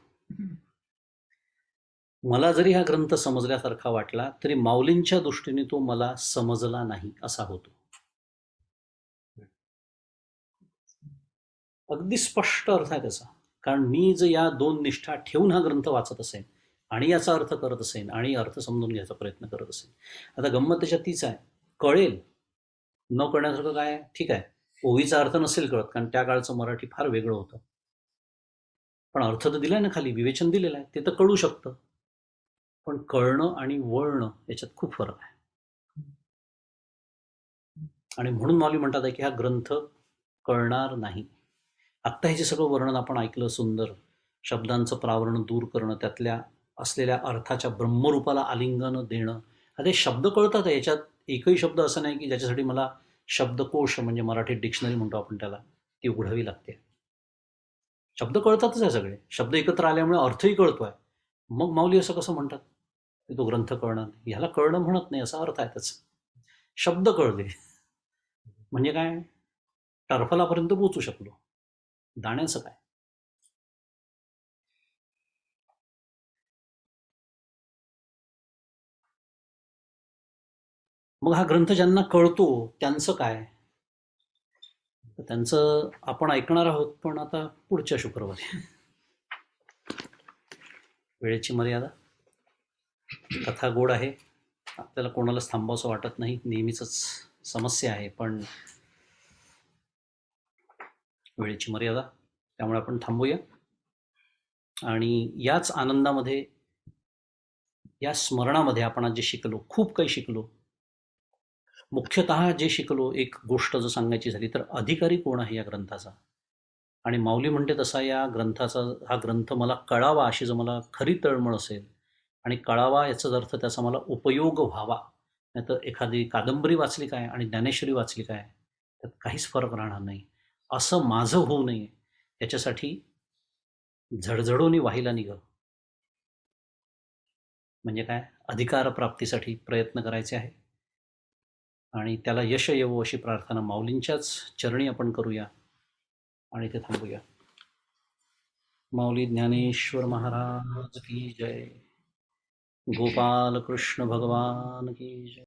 मला जरी हा ग्रंथ समजल्यासारखा वाटला तरी माऊलींच्या दृष्टीने तो मला समजला नाही असा होतो. अगदी स्पष्ट अर्थ आहे त्याचा. कारण मी जर या दोन निष्ठा ठेवून हा ग्रंथ वाचत असेन आणि याचा अर्थ करत असेन आणि अर्थ समजून घ्यायचा प्रयत्न करत असेन. आता गंमत त्याच्यात तीच आहे. कळेल न कळण्यासारखं काय आहे? ठीक आहे, ओवीचा अर्थ नसेल कळत कारण त्या काळचं मराठी फार वेगळं होतं, पण अर्थ तर दिलाय ना, खाली विवेचन दिलेलं आहे, ते तर कळू शकतं. पण कळणं आणि वळणं याच्यात खूप फरक आहे. आणि म्हणून माऊली म्हणतात आहे की हा ग्रंथ कळणार नाही. आत्ता हे जे सगळं वर्णन आपण ऐकलं सुंदर, शब्दांचं प्रावरण दूर करणं, त्यातल्या असलेल्या अर्थाच्या ब्रह्मरूपाला आलिंगन देणं, आता हे शब्द कळतात आहे. याच्यात एकही शब्द असा नाही की ज्याच्यासाठी मला शब्दकोश म्हणजे मराठी डिक्शनरी म्हणतो आपण त्याला, ती उघडावी लागते. शब्द कळतातच आहे सगळे, शब्द एकत्र आल्यामुळे अर्थही कळतोय. मग माऊली असं कसं म्हणतात की तो ग्रंथ कळणार नाही? ह्याला कळणं म्हणत नाही, असा अर्थ आहे त्याचा. शब्द कळले म्हणजे काय, टरफलापर्यंत पोचू शकलो, दाण्याचं काय. मग हा ग्रंथ ज्यांना कळतो त्यांचं काय, तर त्यांचं आपण ऐकणार आहोत, पण आता पुढच्या शुक्रवारी. वेळेची मर्यादा. कथा गोड आहे, आपल्याला कोणालाच थांबावंसं वाटत नाही, नेहमीच समस्या आहे, पण वेळेची मर्यादा, त्यामुळे आपण थांबूया. आणि याच आनंदामध्ये, या स्मरणामध्ये आपण आज जे शिकलो, खूप काही शिकलो. मुख्यतः जे शिकलो, एक गोष्ट जर सांगायची झाली तर अधिकारी कोण आहे या ग्रंथाचा. आणि माऊली म्हणते तसा या ग्रंथाचा, हा ग्रंथ मला कळावा अशी जर मला खरी तळमळ असेल, आणि कळावा याचाच अर्थ त्याचा मला उपयोग व्हावा, नाही तर एखादी कादंबरी वाचली काय आणि ज्ञानेश्वरी वाचली काय, त्यात काहीच फरक राहणार नाही. असं माझं होऊ नये याच्यासाठी झडझडून वाहिला निघ, म्हणजे काय, अधिकार प्राप्तीसाठी प्रयत्न करायचे आहे. आणि त्याला यश येवो अशी प्रार्थना माऊलींच्याच चरणी आपण करूया आणि ते थांबूया. माऊली ज्ञानेश्वर महाराज की जय. गोपाल कृष्ण भगवान की जय.